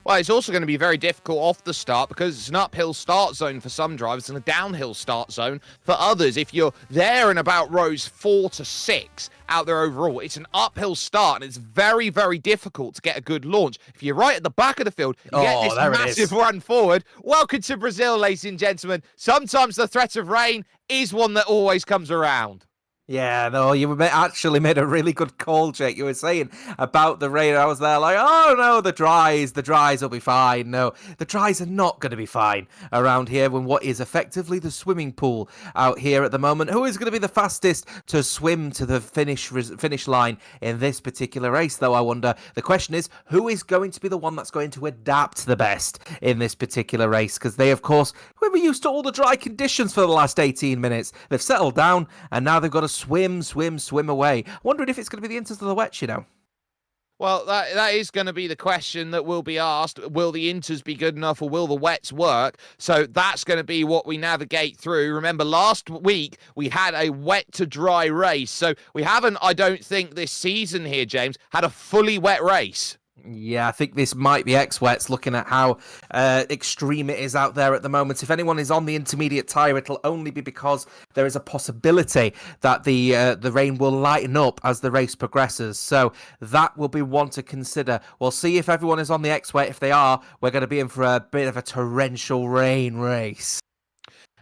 Well, it's also going to be very difficult off the start, because it's an uphill start zone for some drivers and a downhill start zone for others. If you're there in about rows 4 to 6 out there overall, it's an uphill start, and it's very difficult to get a good launch. If you're right at the back of the field, you get this massive run forward. Welcome to Brazil, ladies and gentlemen. Sometimes the threat of rain is one that always comes around. Yeah, no, you actually made a really good call, Jake. You were saying about the rain. I was there like, oh no, the dries will be fine. No, the dries are not going to be fine around here when what is effectively the swimming pool out here at the moment. Who is going to be the fastest to swim to the finish line in this particular race, though, I wonder? The question is, who is going to be the one that's going to adapt the best in this particular race? Because they, of course, were used to all the dry conditions for the last 18 minutes. They've settled down, and now they've got to swim away. Wondering if it's going to be the Inters of the Wets, you know. Well, that is going to be the question that will be asked. Will the Inters be good enough, or will the Wets work? So that's going to be what we navigate through. Remember, last week we had a wet to dry race. So we haven't, I don't think, this season here, James, had a fully wet race. Yeah, I think this might be X-Wets, looking at how extreme it is out there at the moment. If anyone is on the intermediate tyre, it'll only be because there is a possibility that the rain will lighten up as the race progresses. So that will be one to consider. We'll see if everyone is on the X-Wet. If they are, we're going to be in for a bit of a torrential rain race.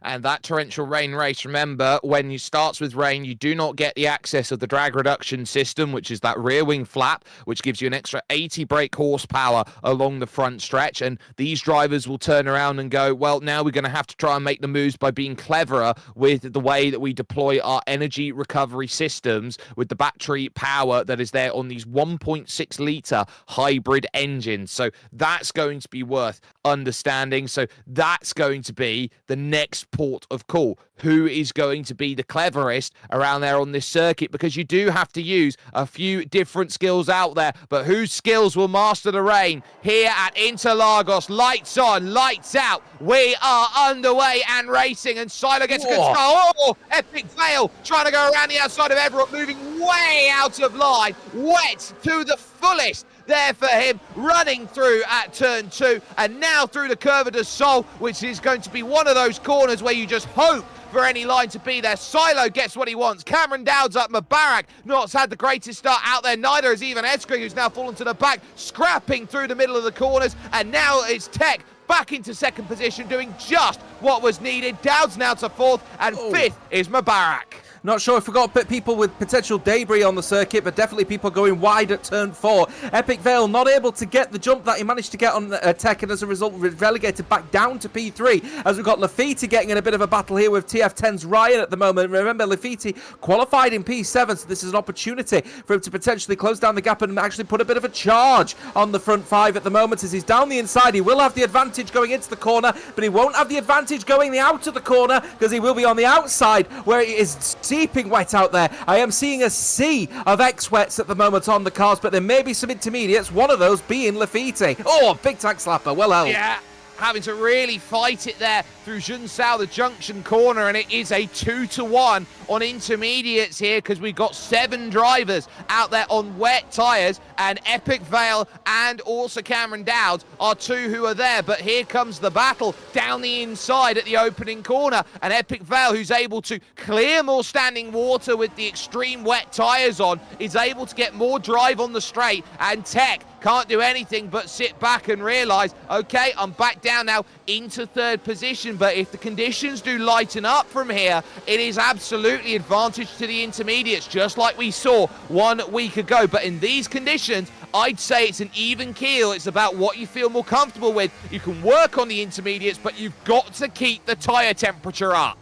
And that torrential rain race, remember, when you starts with rain, you do not get the access of the drag reduction system, which is that rear wing flap, which gives you an extra 80 brake horsepower along the front stretch. And these drivers will turn around and go, well, now we're going to have to try and make the moves by being cleverer with the way that we deploy our energy recovery systems with the battery power that is there on these 1.6 litre hybrid engines. So that's going to be worth understanding. So that's going to be the next port of call. Who is going to be the cleverest around there on this circuit? Because you do have to use a few different skills out there, but whose skills will master the rain here at Interlagos? Lights on, lights out. We are underway and racing, and Silo gets a good start. Oh, Epic Fail trying to go around the outside of Everett, moving way out of line. Wet to the fullest there for him, running through at turn 2, and now through the Curva de Sol, which is going to be one of those corners where you just hope for any line to be there. Silo gets what he wants. Cameron Dowd's up. Mubarak not had the greatest start out there. Neither has even Eskrig, who's now fallen to the back, scrapping through the middle of the corners. And now it's Tech back into second position, doing just what was needed. Dowd's now to fourth, and fifth is Mubarak. Not sure if we got people with potential debris on the circuit, but definitely people going wide at turn 4. Epic Vale not able to get the jump that he managed to get on Tech, and as a result relegated back down to P3. As we've got Lafiti getting in a bit of a battle here with TF10's Ryan at the moment. Remember, Lafiti qualified in P7, so this is an opportunity for him to potentially close down the gap and actually put a bit of a charge on the front 5 at the moment. As he's down the inside, he will have the advantage going into the corner, but he won't have the advantage going out of the corner, because he will be on the outside where it is steeping wet out there. I am seeing a sea of X-Wets at the moment on the cars, but there may be some intermediates, one of those being Lafiti. Oh, big tank slapper, well held. Yeah, having to really fight it there through Junsao, the junction corner, and it is a 2-1 on intermediates here, because we've got 7 drivers out there on wet tyres, and Epic Vale and also Cameron Dowd are 2 who are there. But here comes the battle down the inside at the opening corner, and Epic Vale, who's able to clear more standing water with the extreme wet tyres on, is able to get more drive on the straight, and Tech can't do anything but sit back and realise, okay, I'm back down now into third position. But if the conditions do lighten up from here, it is absolutely advantage to the intermediates, just like we saw 1 week ago. But in these conditions, I'd say it's an even keel. It's about what you feel more comfortable with. You can work on the intermediates, but you've got to keep the tyre temperature up.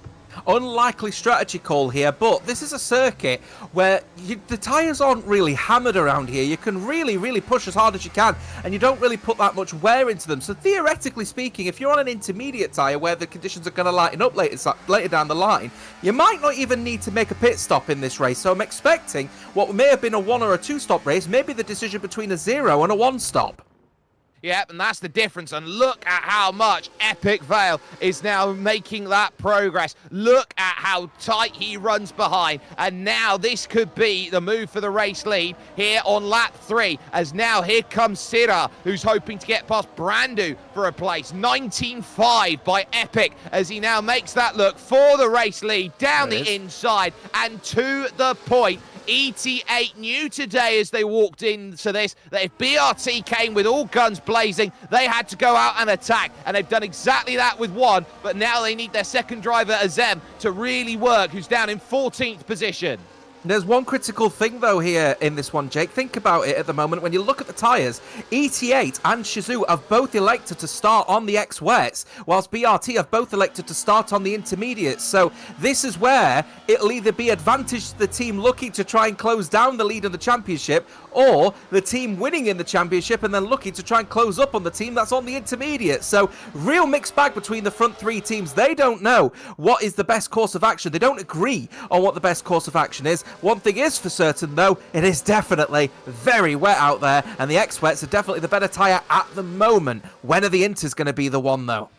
Unlikely strategy call here, but this is a circuit where the tyres aren't really hammered around here. You can really push as hard as you can, and you don't really put that much wear into them. So theoretically speaking, if you're on an intermediate tyre where the conditions are going to lighten up later down the line, you might not even need to make a pit stop in this race. So I'm expecting what may have been a 1 or a 2 stop race, maybe the decision between a 0 and a 1 stop. Yep, and that's the difference. And look at how much Epic Vale is now making that progress. Look at how tight he runs behind. And now this could be the move for the race lead here on lap 3. As now here comes Sira, who's hoping to get past Brandu for a place. 19.5 by Epic as he now makes that look for the race lead down the inside. And to the point, ET8 knew today as they walked into this that if BRT came with all guns blazing, they had to go out and attack, and they've done exactly that with 1, but now they need their second driver, Azem, to really work, who's down in 14th position. There's one critical thing, though, here in this one, Jake. Think about it at the moment. When you look at the tyres, ET8 and Shizou have both elected to start on the X-Wets, whilst BRT have both elected to start on the intermediates. So this is where it'll either be advantage to the team looking to try and close down the lead in the championship, or the team winning in the championship and then looking to try and close up on the team that's on the intermediate. So real mixed bag between the front 3 teams. They don't know what is the best course of action. They don't agree on what the best course of action is. One thing is for certain, though, it is definitely very wet out there, and the X-Wets are definitely the better tyre at the moment. When are the Inters going to be the one, though?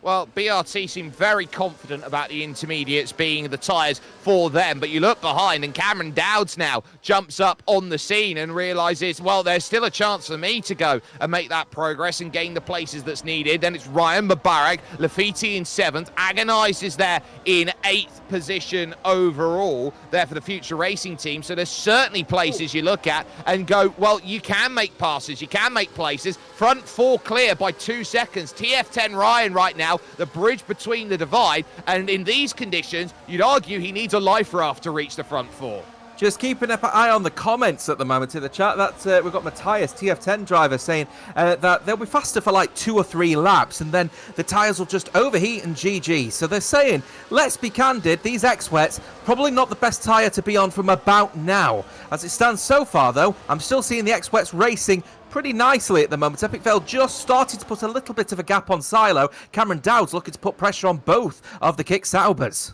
Well, BRT seem very confident about the intermediates being the tyres for them. But you look behind and Cameron Dowds now jumps up on the scene and realises, well, there's still a chance for me to go and make that progress and gain the places that's needed. Then it's Ryan Mubarak, Lafiti in 7th. Agonized is there in 8th position overall there for the Future Racing team. So there's certainly places you look at and go, well, you can make passes, you can make places. Front 4 clear by 2 seconds. TF10 Ryan right now, the bridge between the divide, and in these conditions you'd argue he needs a life raft to reach the front 4. Just keeping an eye on the comments at the moment in the chat. That we've got Matthias, TF10 driver, saying that they'll be faster for like 2 or 3 laps, and then the tyres will just overheat and GG. So they're saying, let's be candid, these X-Wets probably not the best tyre to be on from about now. As it stands so far, though, I'm still seeing the X-Wets racing pretty nicely at the moment. Epic Vale just started to put a little bit of a gap on Silo. Cameron Dowd's looking to put pressure on both of the Kick Saubers.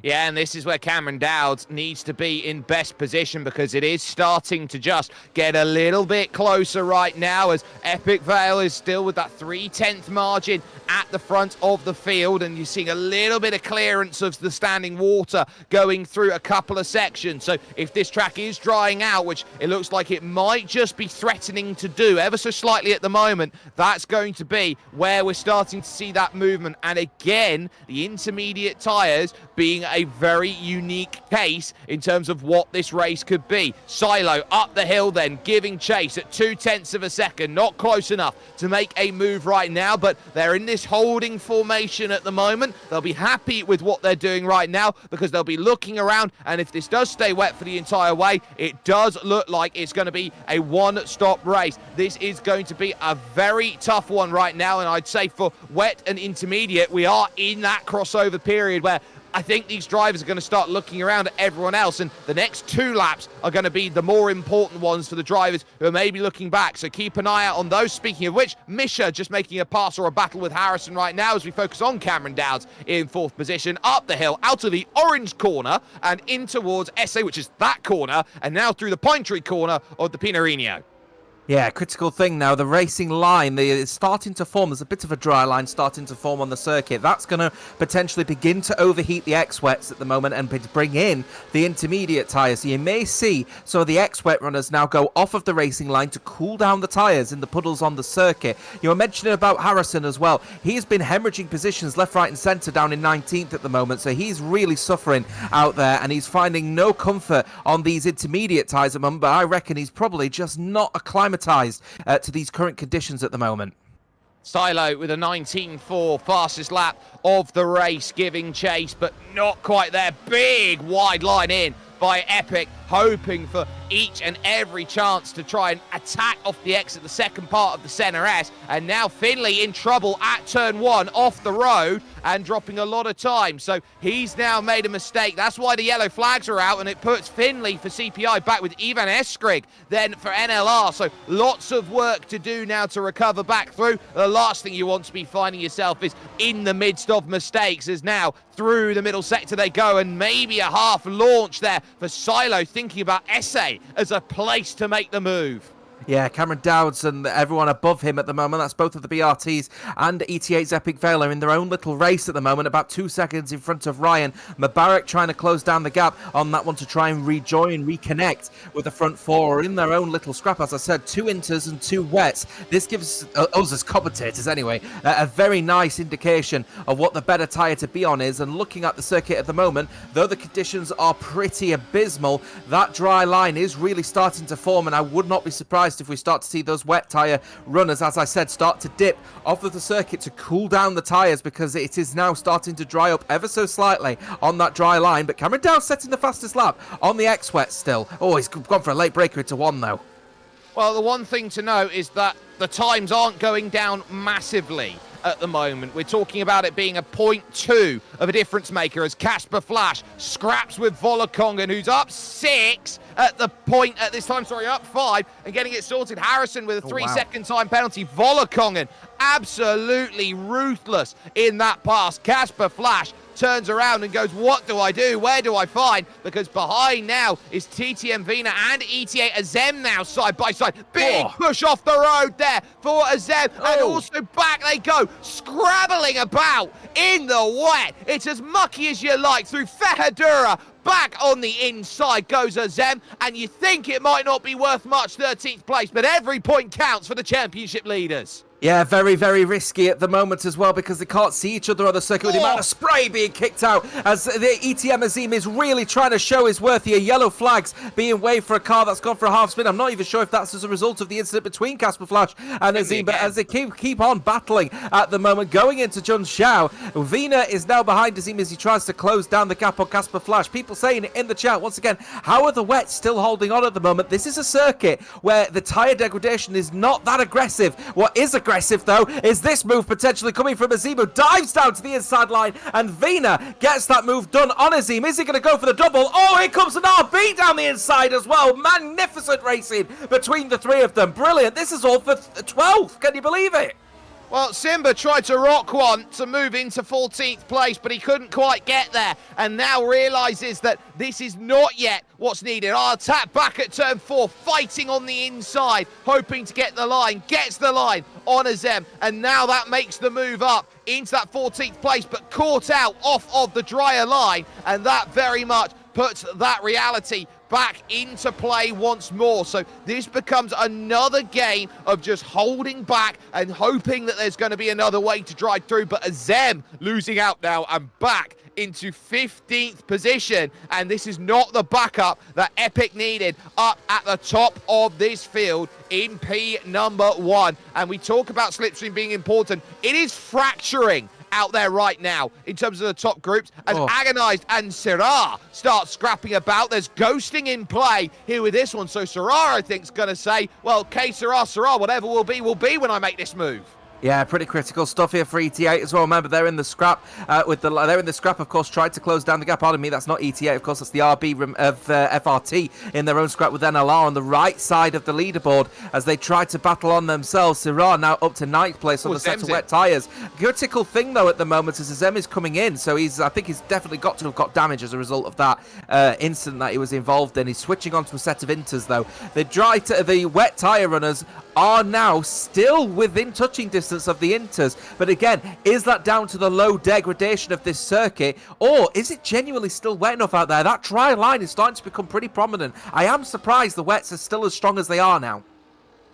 Yeah, and this is where Cameron Dowds needs to be in best position because it is starting to just get a little bit closer right now as Epic Vale is still with that 3/10 margin at the front of the field, and you're seeing a little bit of clearance of the standing water going through a couple of sections. So if this track is drying out, which it looks like it might just be threatening to do ever so slightly at the moment, that's going to be where we're starting to see that movement. And again, the intermediate tyres being a very unique case in terms of what this race could be. Silo up the hill then, giving chase at 0.2 of a second, not close enough to make a move right now, but they're in this holding formation at the moment. They'll be happy with what they're doing right now because they'll be looking around, and if this does stay wet for the entire way, it does look like it's going to be a one-stop race. This is going to be a very tough one right now, and I'd say for wet and intermediate, we are in that crossover period where I think these drivers are going to start looking around at everyone else, and the next 2 laps are going to be the more important ones for the drivers who are maybe looking back. So keep an eye out on those. Speaking of which, Misha just making a pass or a battle with Harrison right now as we focus on Cameron Dowds in 4th position, up the hill, out of the orange corner and in towards SA, which is that corner, and now through the pine tree corner of the Pinarino. Yeah, critical thing now. The racing line is starting to form. There's a bit of a dry line starting to form on the circuit. That's going to potentially begin to overheat the X-Wets at the moment and bring in the intermediate tyres. So you may see some of the X-Wet runners now go off of the racing line to cool down the tyres in the puddles on the circuit. You were mentioning about Harrison as well. He's been hemorrhaging positions left, right and centre down in 19th at the moment. So he's really suffering out there and he's finding no comfort on these intermediate tyres at the moment. But I reckon he's probably just not acclimatised to these current conditions at the moment. Silo with a 19.4 fastest lap of the race, giving chase, but not quite there. Big wide line in by Epic, hoping for each and every chance to try and attack off the exit, the second part of the Senna S. And now Finley in trouble at turn 1 off the road and dropping a lot of time. So he's now made a mistake. That's why the yellow flags are out, and it puts Finley for CPI back with Ivan Eskrig then for NLR. So lots of work to do now to recover back through. The last thing you want to be finding yourself is in the midst of mistakes, as now through the middle sector they go, and maybe a half launch there for Silo, thinking about SA as a place to make the move. Yeah, Cameron Dowds and everyone above him at the moment, that's both of the BRTs and ET8's Epic Vale, are in their own little race at the moment, about 2 seconds in front of Ryan. Mubarak trying to close down the gap on that one to try and rejoin, reconnect with the front 4, in their own little scrap. As I said, 2 inters and 2 wets. This gives us as commentators anyway, a very nice indication of what the better tyre to be on is. And looking at the circuit at the moment, though the conditions are pretty abysmal, that dry line is really starting to form, and I would not be surprised if we start to see those wet tyre runners, as I said, start to dip off of the circuit to cool down the tyres, because it is now starting to dry up ever so slightly on that dry line. But Cameron Downs setting the fastest lap on the X-Wet still. Oh, he's gone for a late breaker into 1 though. Well, the one thing to know is that the times aren't going down massively at the moment. We're talking about it being a 0.2 of a difference maker as Casper Flash scraps with Volakongen, who's up 6 at the point at this time, up 5, and getting it sorted. Harrison with a 3-second time penalty. Volakongen absolutely ruthless in that pass. Casper Flash turns around and goes, what do I do? Where do I find? Because behind now is TTM Vina and ETA Azem now side by side. Big push off the road there for Azem. And also back they go, scrabbling about in the wet. It's as mucky as you like through Fehadura. Back on the inside goes Azem, and you think it might not be worth much, 13th place, but every point counts for the championship leaders. Yeah, very, very risky at the moment as well, because they can't see each other on the circuit with the amount of spray being kicked out as the ETM Azim is really trying to show his worth here. Yellow flags being waved for a car that's gone for a half spin. I'm not even sure if that's as a result of the incident between Casper Flash and Azim, but as they keep on battling at the moment, going into Jun Xiao, Vina is now behind Azim as he tries to close down the gap on Casper Flash. People saying in the chat, once again, how are the wets still holding on at the moment? This is a circuit where the tyre degradation is not that aggressive. What is aggressive, though, is this move potentially coming from Azim, who dives down to the inside line, and Vina gets that move done on Azim. Is he going to go for the double? Oh, here comes an RB down the inside as well. Magnificent racing between the three of them. Brilliant. This is all for 12th. Can you believe it? Well, Simba tried to rock one to move into 14th place, but he couldn't quite get there, and now realises that this is not yet what's needed. I'll attack back at turn 4, fighting on the inside, hoping to get the line, gets the line on Azem, and now that makes the move up into that 14th place, but caught out off of the drier line, and that very much puts that reality back into play once more. So this becomes another game of just holding back and hoping that there's going to be another way to drive through. But Azem losing out now and back into 15th position, and this is not the backup that Epic needed up at the top of this field in P number 1. And we talk about Slipstream being important. It is fracturing out there right now in terms of the top groups as Agonized and Syrah start scrapping about. There's ghosting in play here with this one, so Syrah I think is going to say, well, K Syrah, whatever will be when I make this move. Yeah, pretty critical stuff here for ETA as well. Remember, they're in the scrap. They're in the scrap, of course, tried to close down the gap. Pardon me, that's not ETA, of course, that's the RB of FRT in their own scrap with NLR on the right side of the leaderboard as they try to battle on themselves. Syrah now up to 9th place on the set of wet tyres. Critical thing, though, at the moment is Azem is coming in, so I think he's definitely got to have got damage as a result of that incident that he was involved in. He's switching onto a set of inters, though. The wet tyre runners are now still within touching distance of the inters, but again, is that down to the low degradation of this circuit, or is it genuinely still wet enough out there? That dry line is starting to become pretty prominent. I am surprised the wets are still as strong as they are now.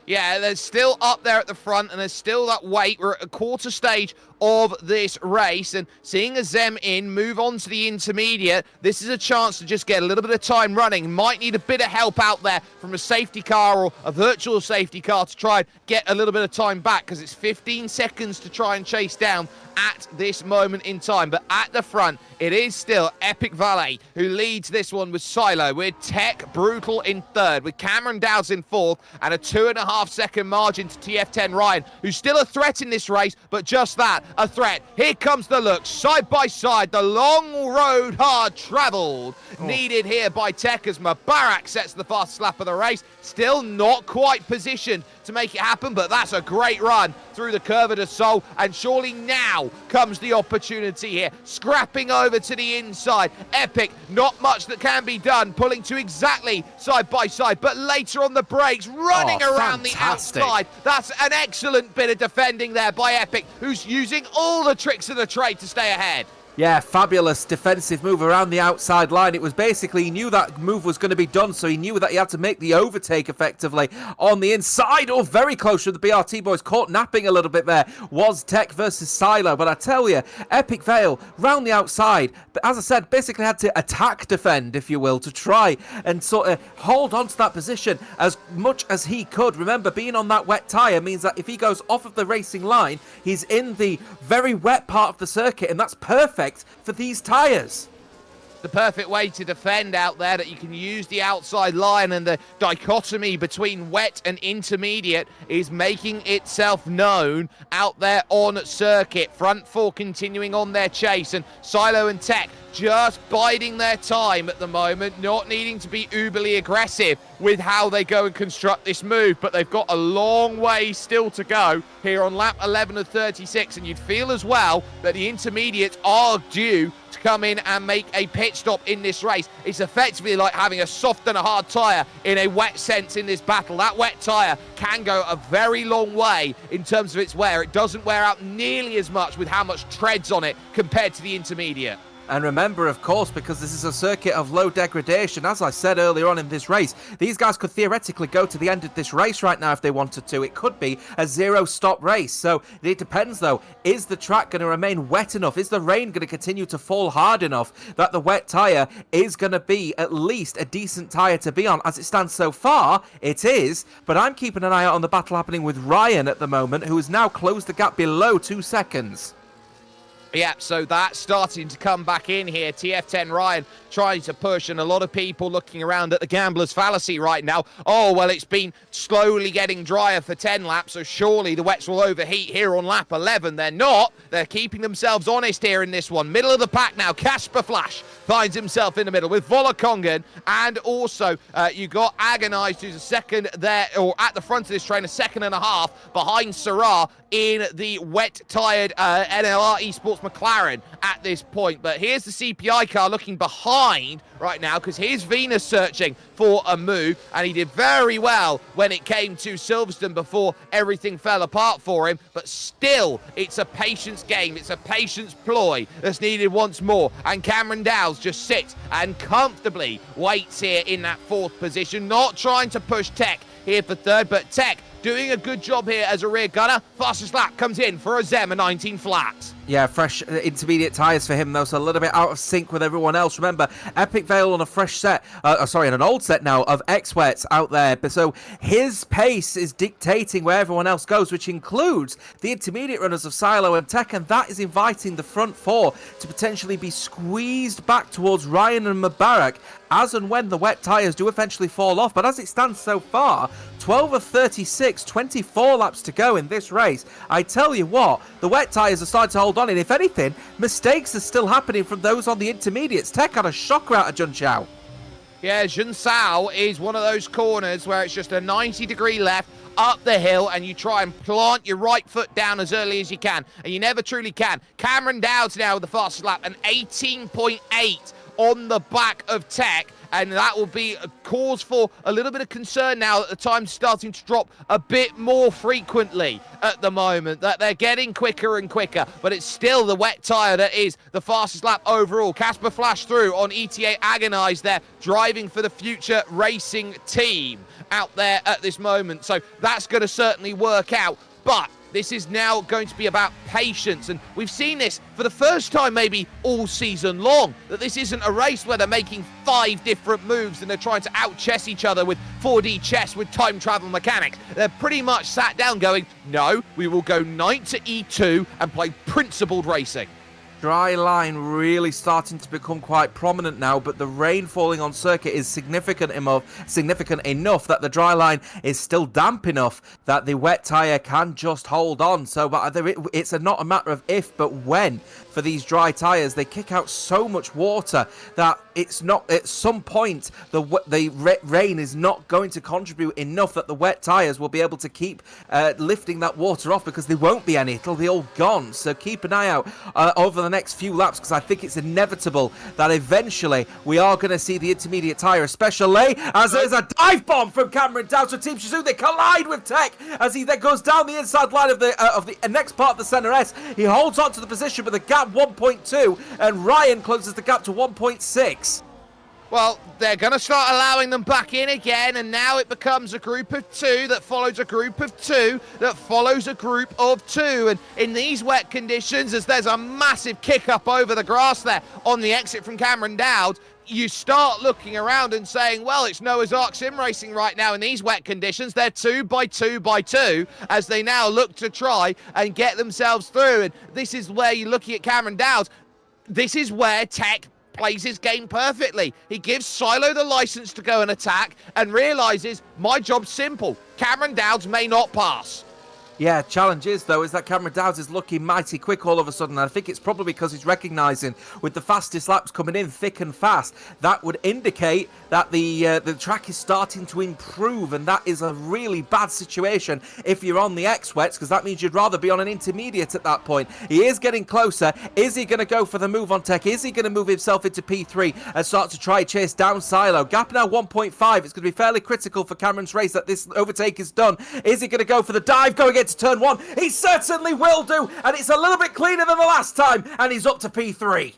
Yeah, they're still up there at the front, and there's still that weight. We're at a quarter stage of this race, and seeing Azem in move on to the intermediate, this is a chance to just get a little bit of time running. Might need a bit of help out there from a safety car or a virtual safety car to try and get a little bit of time back, because it's 15 seconds to try and chase down at this moment in time. But at the front, it is still Epic Valet who leads this one with Silo, with Tech Brutal in 3rd, with Cameron Dowds in 4th, and a 2.5 second margin to TF10 Ryan, who's still a threat in this race, but just that, a threat. Here comes the look, side by side, the long road hard travelled, needed here by Tech as Mubarak sets the fastest lap of the race. Still not quite positioned to make it happen, but that's a great run through the Curve de Sol, and surely now comes the opportunity here. Scrapping over to the inside. Epic, not much that can be done, pulling to exactly side by side, but later on the brakes, running around the outside. That's an excellent bit of defending there by Epic, who's using all the tricks of the trade to stay ahead. Yeah, fabulous defensive move around the outside line. It was basically, he knew that move was going to be done, so he knew that he had to make the overtake effectively on the inside. Oh, very close to the BRT boys. Caught napping a little bit there. Was Tech versus Silo. But I tell you, Epic Vale round the outside. But as I said, basically had to attack defend, if you will, to try and sort of hold on to that position as much as he could. Remember, being on that wet tyre means that if he goes off of the racing line, he's in the very wet part of the circuit, and that's perfect for these tyres. The perfect way to defend out there, that you can use the outside line, and the dichotomy between wet and intermediate is making itself known out there on circuit. Front four continuing on their chase, and Silo and Tech just biding their time at the moment, not needing to be uberly aggressive with how they go and construct this move, but they've got a long way still to go here on lap 11 of 36, and you'd feel as well that the intermediates are due to come in and make a pit stop in this race. It's effectively like having a soft and a hard tyre in a wet sense in this battle. That wet tyre can go a very long way in terms of its wear. It doesn't wear out nearly as much with how much treads on it compared to the intermediate. And remember, of course, because this is a circuit of low degradation, as I said earlier on in this race, these guys could theoretically go to the end of this race right now if they wanted to. It could be a zero-stop race. So it depends, though. Is the track going to remain wet enough? Is the rain going to continue to fall hard enough that the wet tyre is going to be at least a decent tyre to be on? As it stands so far, it is. But I'm keeping an eye out on the battle happening with Ryan at the moment, who has now closed the gap below 2 seconds. Yeah, so that's starting to come back in here. TF10 Ryan trying to push, and a lot of people looking around at the gambler's fallacy right now. Oh, well, it's been slowly getting drier for 10 laps, so surely the wets will overheat here on lap 11. They're not. They're keeping themselves honest here in this one. Middle of the pack now. Casper Flash finds himself in the middle with Volakongan, and also you got Agonized, who's a second there, or at the front of this train, a second and a half behind Sarah in the wet-tired NLR Esports McLaren at this point. But here's the CPI car looking behind right now, because here's Venus searching for a move, and he did very well when it came to Silverstone before everything fell apart for him. But still, it's a patience game. It's a patience ploy that's needed once more. And Cameron Dowles just sits and comfortably waits here in that fourth position, not trying to push Tech here for third, but Tech doing a good job here as a rear gunner. Fastest lap comes in for a Zem, a 19 flat. Yeah, fresh intermediate tyres for him, though, so a little bit out of sync with everyone else. Remember, Epic Vale on a fresh set, on an old set now of X-Wets out there. But so his pace is dictating where everyone else goes, which includes the intermediate runners of Silo and Tech, and that is inviting the front four to potentially be squeezed back towards Ryan and Mubarak as and when the wet tyres do eventually fall off. But as it stands so far, 12 of 36, 24 laps to go in this race. I tell you what, the wet tyres are starting to hold on, and if anything, mistakes are still happening from those on the intermediates. Tech had a shocker out of Jun Chao. Yeah, Jun Sao is one of those corners where it's just a 90-degree left, up the hill, and you try and plant your right foot down as early as you can, and you never truly can. Cameron Dowds now with the fastest lap, an 18.8 on the back of Tech, and that will be a cause for a little bit of concern now that the time's starting to drop a bit more frequently at the moment, that they're getting quicker and quicker, but it's still the wet tyre that is the fastest lap overall. Casper flashed through on ETA Agonized there, driving for the Future Racing team out there at this moment, so that's going to certainly work out, but this is now going to be about patience, and we've seen this for the first time maybe all season long, that this isn't a race where they're making 5 different moves and they're trying to out-chess each other with 4D chess with time travel mechanics. They're pretty much sat down going, no, we will go knight to E2 and play principled racing. Dry line really starting to become quite prominent now, but the rain falling on circuit is significant enough that the dry line is still damp enough that the wet tyre can just hold on. So but it's not a matter of if, but when. For these dry tyres, they kick out so much water that it's not, at some point, the rain is not going to contribute enough that the wet tyres will be able to keep lifting that water off, because there won't be any. It'll be all gone. So keep an eye out over the next few laps, because I think it's inevitable that eventually we are going to see the intermediate tyre, especially as there's a dive bomb from Cameron Downs for Team Shizou. They collide with Tech as he then goes down the inside line of the next part of the Center S. He holds on to the position with a gap 1.2, and Ryan closes the gap to 1.6. Well, they're going to start allowing them back in again, and now it becomes a group of 2 that follows a group of 2 that follows a group of 2. And in these wet conditions, as there's a massive kick up over the grass there on the exit from Cameron Dowd, you start looking around and saying, well, it's Noah's Ark Sim Racing right now in these wet conditions. They're 2 by 2 by 2 as they now look to try and get themselves through. And this is where you're looking at Cameron Dowd. This is where Tech plays his game perfectly. He gives Silo the license to go and attack and realizes, my job's simple. Cameron Dowds may not pass. Yeah, challenge is, though, is that Cameron Dowds is looking mighty quick all of a sudden. And I think it's probably because he's recognising with the fastest laps coming in thick and fast, that would indicate that the track is starting to improve, and that is a really bad situation if you're on the X-Wets, because that means you'd rather be on an intermediate at that point. He is getting closer. Is he going to go for the move on Tech? Is he going to move himself into P3 and start to try chase down Silo? Gap now 1.5. It's going to be fairly critical for Cameron's race that this overtake is done. Is he going to go for the dive going into turn 1? He certainly will do, and it's a little bit cleaner than the last time, and he's up to P3.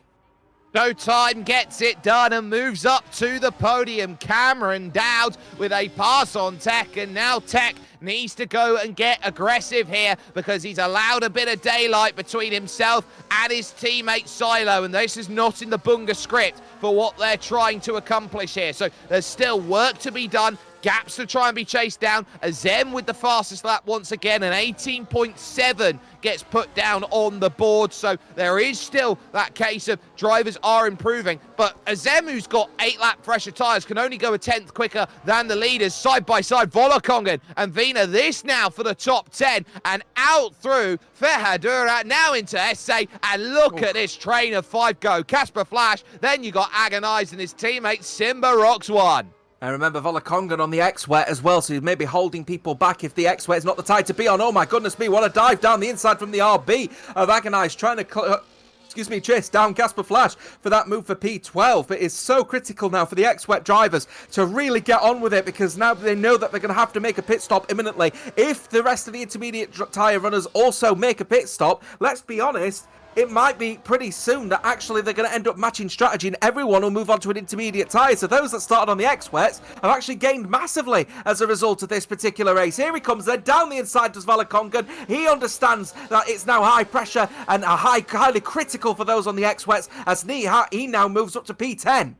Showtime gets it done and moves up to the podium. Cameron Dowd with a pass on Tech, and now Tech needs to go and get aggressive here because he's allowed a bit of daylight between himself and his teammate Silo, and this is not in the Bunga script for what they're trying to accomplish here. So there's still work to be done. gaps to try and be chased down. Azem with the fastest lap once again, an 18.7 gets put down on the board. So there is still that case of drivers are improving. But Azem, who's got 8-lap fresher tyres, can only go a 10th quicker than the leaders. Side by side, Volokongen and Vina. This now for the top 10 and out through Ferhadura, now into SA. And look at this train of 5 go. Casper Flash, then you got Agonize and his teammate Simba Rocks 1. And remember Volokongen on the X-Wet as well, so he's maybe holding people back if the X-Wet is not the tide to be on. Oh my goodness me, what a dive down the inside from the RB of Agonize, trying to chase down Casper Flash for that move for P12. But it's so critical now for the X-Wet drivers to really get on with it, because now they know that they're going to have to make a pit stop imminently. If the rest of the intermediate tyre runners also make a pit stop, let's be honest, it might be pretty soon that actually they're going to end up matching strategy and everyone will move on to an intermediate tyre. So those that started on the X-Wets have actually gained massively as a result of this particular race. Here he comes then, down the inside does Volokongen. He understands that it's now high pressure and highly critical for those on the X-Wets, as he now moves up to P10.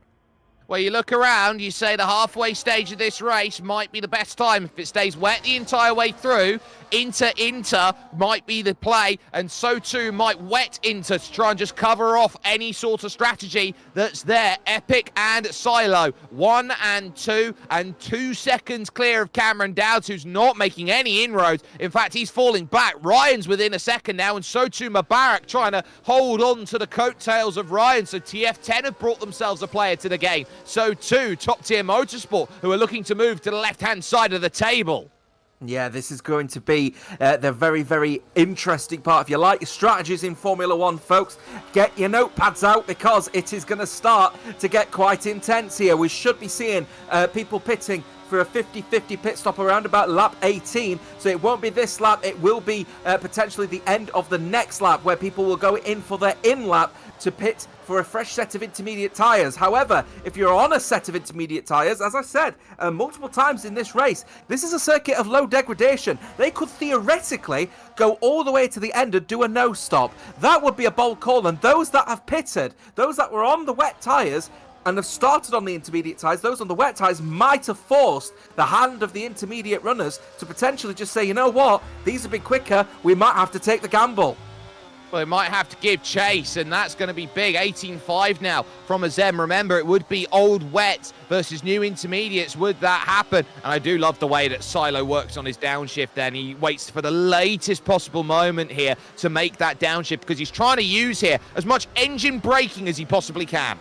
Well, you look around, you say the halfway stage of this race might be the best time. If it stays wet the entire way through, Inter might be the play, and so too might wet Inter to try and just cover off any sort of strategy that's there. Epic and Silo, 1 and 2, and 2 seconds clear of Cameron Dowds, who's not making any inroads. In fact, he's falling back. Ryan's within a second now, and so too Mubarak trying to hold on to the coattails of Ryan. So TF10 have brought themselves a player to the game. So too Top Tier Motorsport, who are looking to move to the left-hand side of the table. Yeah, this is going to be the very, very interesting part. If you like your strategies in Formula 1, folks, get your notepads out, because it is going to start to get quite intense here. We should be seeing people pitting for a 50-50 pit stop around about lap 18. So it won't be this lap, it will be potentially the end of the next lap, where people will go in for their in-lap to pit for a fresh set of intermediate tyres. However, if you're on a set of intermediate tyres, as I said multiple times in this race, this is a circuit of low degradation. They could theoretically go all the way to the end and do a no stop. That would be a bold call, and those that have pitted, those that were on the wet tyres and have started on the intermediate tyres, those on the wet tyres might have forced the hand of the intermediate runners to potentially just say, you know what, these have been quicker, we might have to take the gamble. Well, it might have to give chase, and that's going to be big. 18.5 now from Azem. Remember, it would be old wets versus new intermediates. Would that happen? And I do love the way that Silo works on his downshift then. He waits for the latest possible moment here to make that downshift, because he's trying to use here as much engine braking as he possibly can.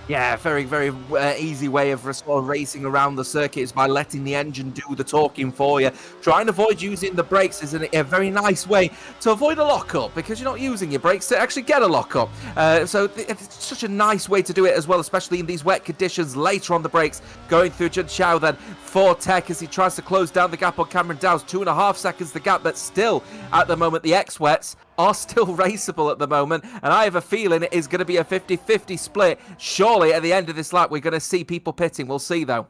Yeah, very, very easy way of sort of racing around the circuit is by letting the engine do the talking for you. Try and avoid using the brakes is a very nice way to avoid a lockup, because you're not using your brakes to actually get a lockup. So it's such a nice way to do it as well, especially in these wet conditions. Later on the brakes, going through Jun Xiao then for Tech as he tries to close down the gap on Cameron Dowds. 2.5 seconds the gap, but still at the moment the X-Wets are still raceable at the moment, and I have a feeling it is going to be a 50-50 split. Surely at the end of this lap we're going to see people pitting. We'll see though.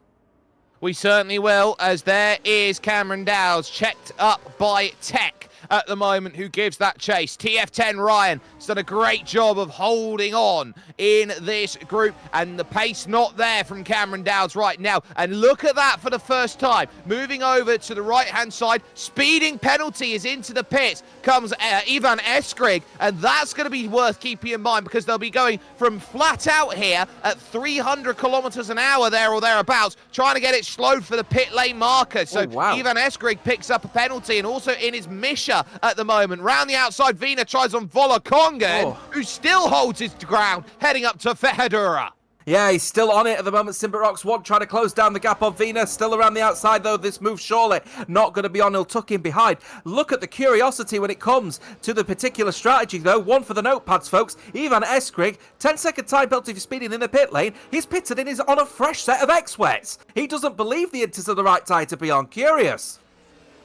We certainly will, as there is Cameron Dowds checked up by Tech at the moment, who gives that chase. TF10 Ryan has done a great job of holding on in this group, and the pace not there from Cameron Dowds right now. And look at that for the first time. Moving over to the right-hand side, speeding penalty is into the pits. Comes Ivan Eskrig, and that's going to be worth keeping in mind, because they'll be going from flat out here at 300 kilometers an hour there or thereabouts, trying to get it slowed for the pit lane marker. So Ivan Eskrig picks up a penalty, and also in his Misha at the moment. Round the outside, Vina tries on Volokongen, who still holds his ground, heading up to Ferhadura. Yeah, he's still on it at the moment. Simba Rocks 1 trying to close down the gap on Vina. Still around the outside, though. This move surely not going to be on. He'll tuck in behind. Look at the curiosity when it comes to the particular strategy, though. One for the notepads, folks. Ivan Eskrig, 10-second time penalty for speeding in the pit lane. He's pitted in on a fresh set of X-Wets. He doesn't believe the Inters are the right tyre to be on. Curious.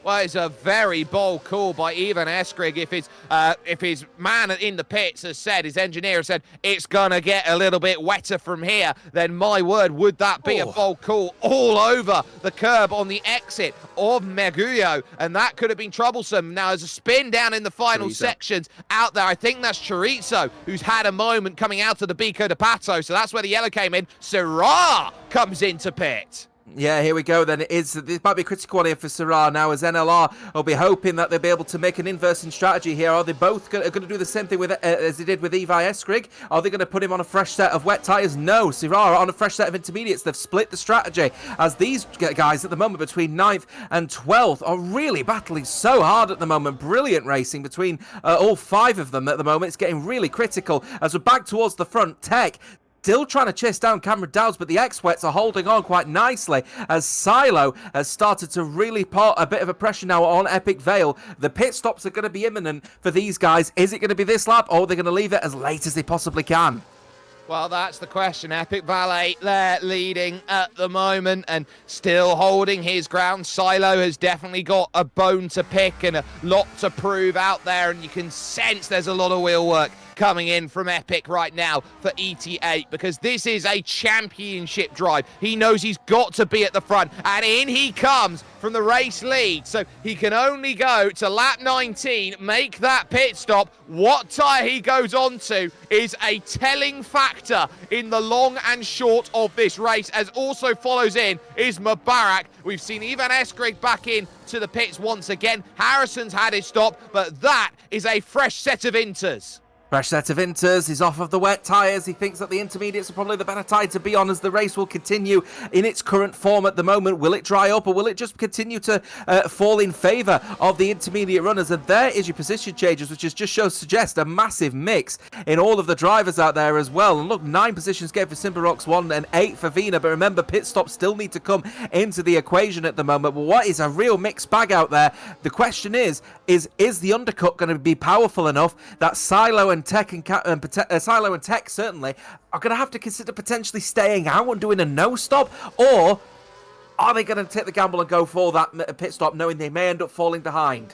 Well, it's a very bold call by Ivan Eskrig. If his man in the pits has said, his engineer has said, it's going to get a little bit wetter from here, then my word, would that be a bold call all over the curb on the exit of Meguyo, and that could have been troublesome. Now, there's a spin down in the final sections out there. I think that's Chorizo, who's had a moment coming out of the Bico de Pato, so that's where the yellow came in. Syrah comes into pit. Yeah, here we go then. This might be a critical one here for Syrah now, as NLR will be hoping that they'll be able to make an inverse in strategy here. Are they both going to do the same thing with as they did with Evi Eskrig? Are they going to put him on a fresh set of wet tyres? No, Syrah are on a fresh set of intermediates. They've split the strategy, as these guys at the moment between 9th and 12th are really battling so hard at the moment. Brilliant racing between all 5 of them at the moment. It's getting really critical as we're back towards the front. Tech still trying to chase down Cameron Dowds, but the X-Wets are holding on quite nicely as Silo has started to really put a bit of a pressure now on Epic Vale. The pit stops are going to be imminent for these guys. Is it going to be this lap, or are they going to leave it as late as they possibly can? Well, that's the question. Epic Valet, they're leading at the moment and still holding his ground. Silo has definitely got a bone to pick and a lot to prove out there, and you can sense there's a lot of wheel work coming in from Epic right now for ET8, because this is a championship drive. He knows he's got to be at the front, and in he comes from the race lead. So he can only go to lap 19, make that pit stop. What tyre he goes on to is a telling factor in the long and short of this race, as also follows in is Mubarak. We've seen Ivan Eskrig back in to the pits once again. Harrison's had his stop, but that is a fresh set of inters. Fresh set of inters. He's off of the wet tyres. He thinks that the intermediates are probably the better tyre to be on, as the race will continue in its current form at the moment. Will it dry up, or will it just continue to fall in favour of the intermediate runners? And there is your position changes, which suggest a massive mix in all of the drivers out there as well. And look, 9 positions gained for Simbarox 1 and 8 for Vina. But remember, pit stops still need to come into the equation at the moment. But what is a real mixed bag out there? The question is the undercut going to be powerful enough that Silo and Tech Silo and Tech certainly are going to have to consider potentially staying out and doing a no stop, or are they going to take the gamble and go for that pit stop, knowing they may end up falling behind?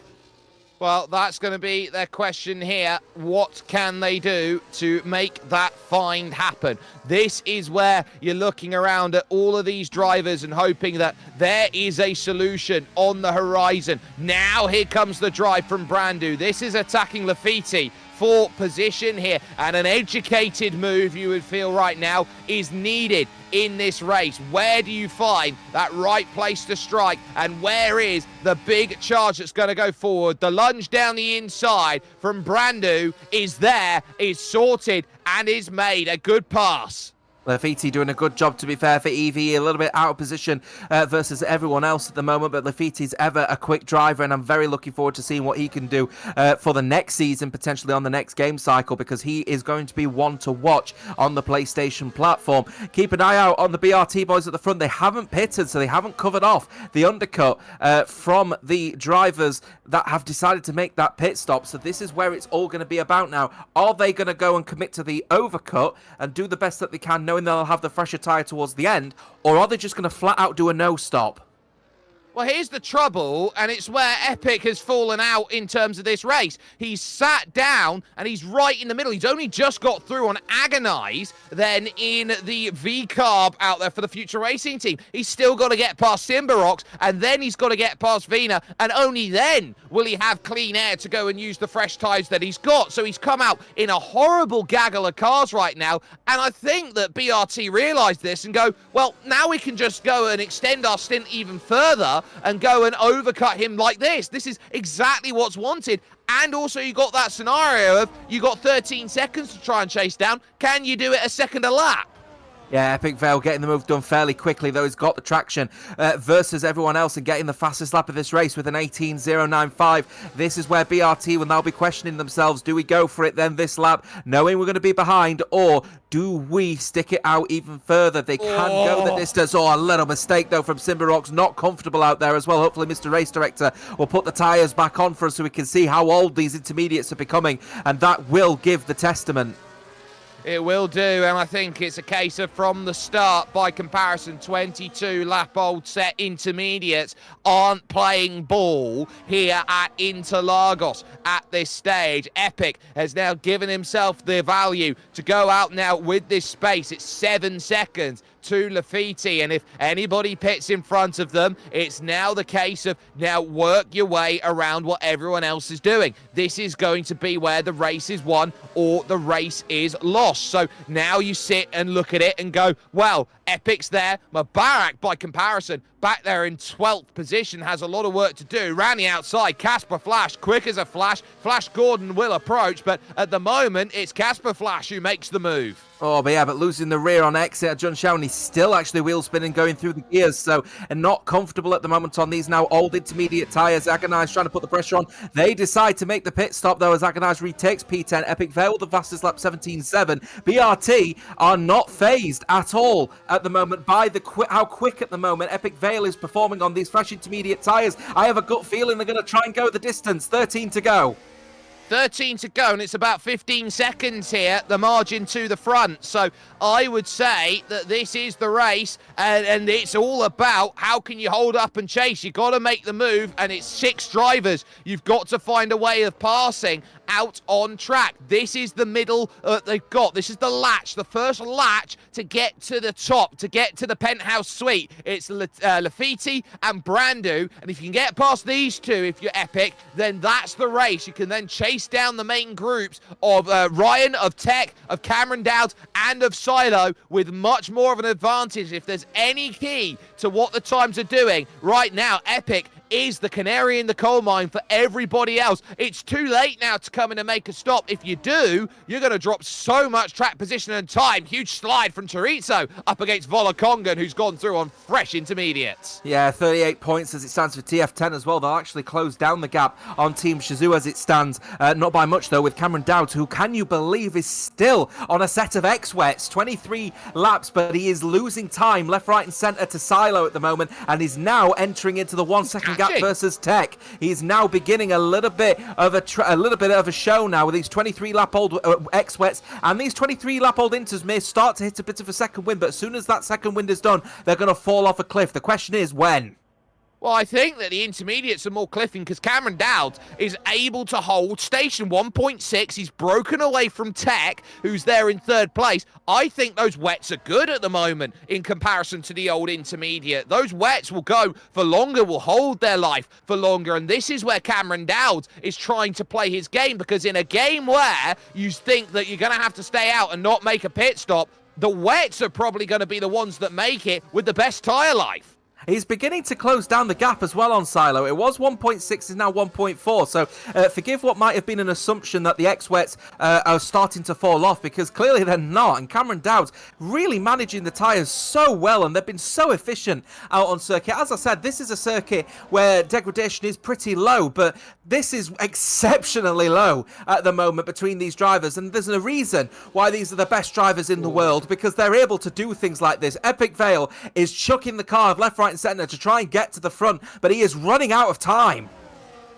Well, that's going to be their question here. What can they do to make that find happen? This is where you're looking around at all of these drivers and hoping that there is a solution on the horizon. Now here comes the drive from Brandu. This is attacking Lafiti for position here, and an educated move, you would feel right now, is needed in this race. Where do you find that right place to strike, and where is the big charge that's going to go forward? The lunge down the inside from Brandu is there, is sorted, and is made. A good pass. Lafiti doing a good job, to be fair, for Evie. A little bit out of position versus everyone else at the moment, but Lafiti's ever a quick driver, and I'm very looking forward to seeing what he can do for the next season, potentially on the next game cycle, because he is going to be one to watch on the PlayStation platform. Keep an eye out on the BRT boys at the front. They haven't pitted, so they haven't covered off the undercut from the drivers that have decided to make that pit stop. So this is where it's all going to be about now. Are they going to go and commit to the overcut and do the best that they can, knowing they'll have the fresher tyre towards the end, or are they just going to flat out do a no stop? Well, here's the trouble, and it's where Epic has fallen out in terms of this race. He's sat down, and he's right in the middle. He's only just got through on Agonize, then in the V-Carb out there for the Future Racing team. He's still got to get past Simbarox, and then he's got to get past Vina, and only then will he have clean air to go and use the fresh tyres that he's got. So he's come out in a horrible gaggle of cars right now, and I think that BRT realised this and go, well, now we can just go and extend our stint even further and go and overcut him like this. This is exactly what's wanted. And also you got that scenario of you got 13 seconds to try and chase down. Can you do it a second a lap? Yeah, Epic Vale getting the move done fairly quickly, though. He's got the traction versus everyone else and getting the fastest lap of this race with an 18.095. This is where BRT will now be questioning themselves. Do we go for it then this lap, knowing we're going to be behind, or do we stick it out even further? They can go the distance. Oh, a little mistake, though, from Simbarox. Not comfortable out there as well. Hopefully, Mr. Race Director will put the tyres back on for us so we can see how old these intermediates are becoming, and that will give the testament. It will do, and I think it's a case of from the start, by comparison, 22 lap old set intermediates aren't playing ball here at Interlagos at this stage. Epic has now given himself the value to go out now with this space. It's 7 seconds to Lafitte. And if anybody pits in front of them, it's now the case of now work your way around what everyone else is doing. This is going to be where the race is won or the race is lost. So now you sit and look at it and go, well, Epic's there. Mubarak, by comparison, back there in 12th position, has a lot of work to do. Round the outside, Casper Flash, quick as a flash. Flash Gordon will approach, but at the moment, it's Casper Flash who makes the move. Oh, but losing the rear on exit, John Shaw, and he's still actually wheel spinning going through the gears, so and not comfortable at the moment on these now old intermediate tyres. Agonize trying to put the pressure on. They decide to make the pit stop, though, as Agonize retakes P10. Epic Veil with the fastest lap, 17.7. BRT are not phased at all at the moment by how quick at the moment Epic Veil is performing on these fresh intermediate tyres. I have a gut feeling they're going to try and go the distance. 13 to go. 13 to go, and it's about 15 seconds here, the margin to the front. So I would say that this is the race, and it's all about how can you hold up and chase. You've got to make the move, and it's 6 drivers. You've got to find a way of passing out on track. This is the middle they've got. This is the latch, the first latch to get to the top, to get to the penthouse suite. It's Lafitte and Brandu, and if you can get past these two, if you're Epic, then that's the race. You can then chase down the main groups of Ryan, of Tech, of Cameron Dowd, and of Silo with much more of an advantage. If there's any key to what the times are doing right now, Epic is the canary in the coal mine for everybody else. It's too late now to come in and make a stop. If you do, you're going to drop so much track position and time. Huge slide from Chorizo up against Volakongan, who's gone through on fresh intermediates. Yeah, 38 points as it stands for TF10 as well. They'll actually close down the gap on Team Shizou as it stands. Not by much, though, with Cameron Dowd, who, can you believe, is still on a set of X-Wets. 23 laps, but he is losing time left, right, and centre to Silo at the moment, and is now entering into the 1 second gap versus Tech. He's now beginning a little bit of a show now with these 23 lap old X-Wets, and these 23 lap old Inters may start to hit a bit of a second wind, but as soon as that second wind is done, they're going to fall off a cliff. The question is when. Well, I think that the intermediates are more cliffing because Cameron Dowd is able to hold station 1.6. He's broken away from Tech, who's there in 3rd place. I think those wets are good at the moment in comparison to the old intermediate. Those wets will go for longer, will hold their life for longer. And this is where Cameron Dowd is trying to play his game, because in a game where you think that you're going to have to stay out and not make a pit stop, the wets are probably going to be the ones that make it with the best tyre life. He's beginning to close down the gap as well on Silo. It was 1.6, is now 1.4. So forgive what might have been an assumption that the X-Wets are starting to fall off, because clearly they're not. And Cameron Dowd's really managing the tyres so well, and they've been so efficient out on circuit. As I said, this is a circuit where degradation is pretty low, but this is exceptionally low at the moment between these drivers. And there's a reason why these are the best drivers in the world, because they're able to do things like this. Epic Veil is chucking the car of left, right, and centre to try and get to the front, but he is running out of time.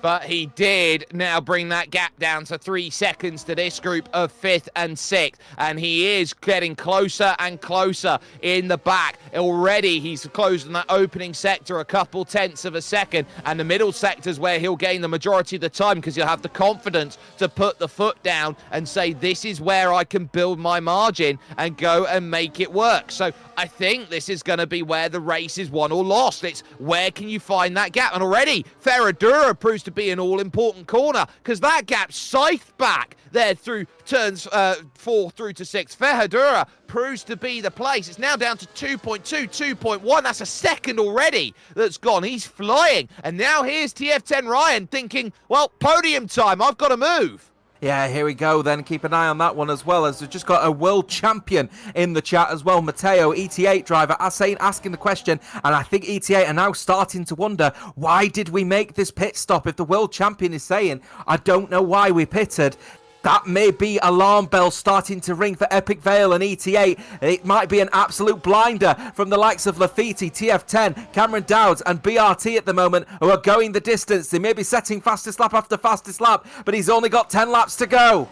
But he did now bring that gap down to 3 seconds to this group of 5th and 6th. And he is getting closer and closer in the back. Already he's closed in that opening sector a couple tenths of a second. And the middle sector's where he'll gain the majority of the time, because he'll have the confidence to put the foot down and say, this is where I can build my margin and go and make it work. So I think this is going to be where the race is won or lost. It's where can you find that gap? And already Ferradura proves to be an all-important corner, because that gap scythed back there through turns 4 through to 6. Ferradura proves to be the place. It's now down to 2.2, 2.1. That's a second already that's gone. He's flying. And now here's TF10 Ryan thinking, well, podium time. I've got to move. Yeah, here we go then. Keep an eye on that one as well, as we've just got a world champion in the chat as well. Mateo, ET8 driver, asking the question, and I think ET8 are now starting to wonder, why did we make this pit stop? If the world champion is saying, I don't know why we pitted, that may be alarm bells starting to ring for Epic Veil and ET8. It might be an absolute blinder from the likes of Lafitte, TF10, Cameron Dowd, and BRT at the moment, who are going the distance. They may be setting fastest lap after fastest lap, but he's only got 10 laps to go.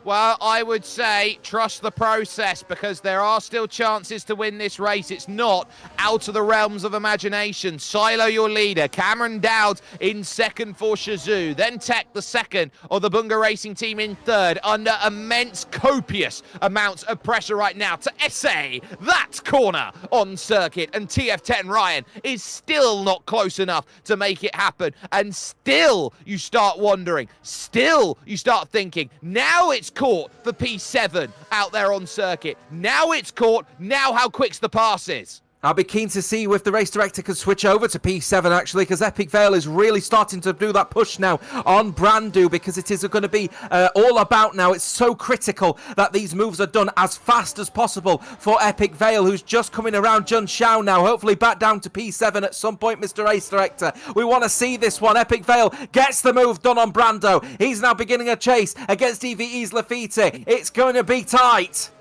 Well, I would say trust the process because there are still chances to win this race. It's not out of the realms of imagination. Silo, your leader. Cameron Dowd in second for Shazoo. Then Tech, the second of the Bunga Racing team in third under immense, copious amounts of pressure right now to essay that corner on circuit. And TF10 Ryan is still not close enough to make it happen. And still you start wondering. Still you start thinking. Now it's caught for P7 out there on circuit. Now it's caught. Now how quick's the passes? I'll be keen to see if the race director can switch over to P7, actually, because Epic Vale is really starting to do that push now on Brandu, because it is going to be all about now. It's so critical that these moves are done as fast as possible for Epic Vale, who's just coming around Jun Xiao now, hopefully back down to P7 at some point, Mr. Race Director. We want to see this one. Epic Vale gets the move done on Brando. He's now beginning a chase against EVE's Lafitte. It's going to be tight.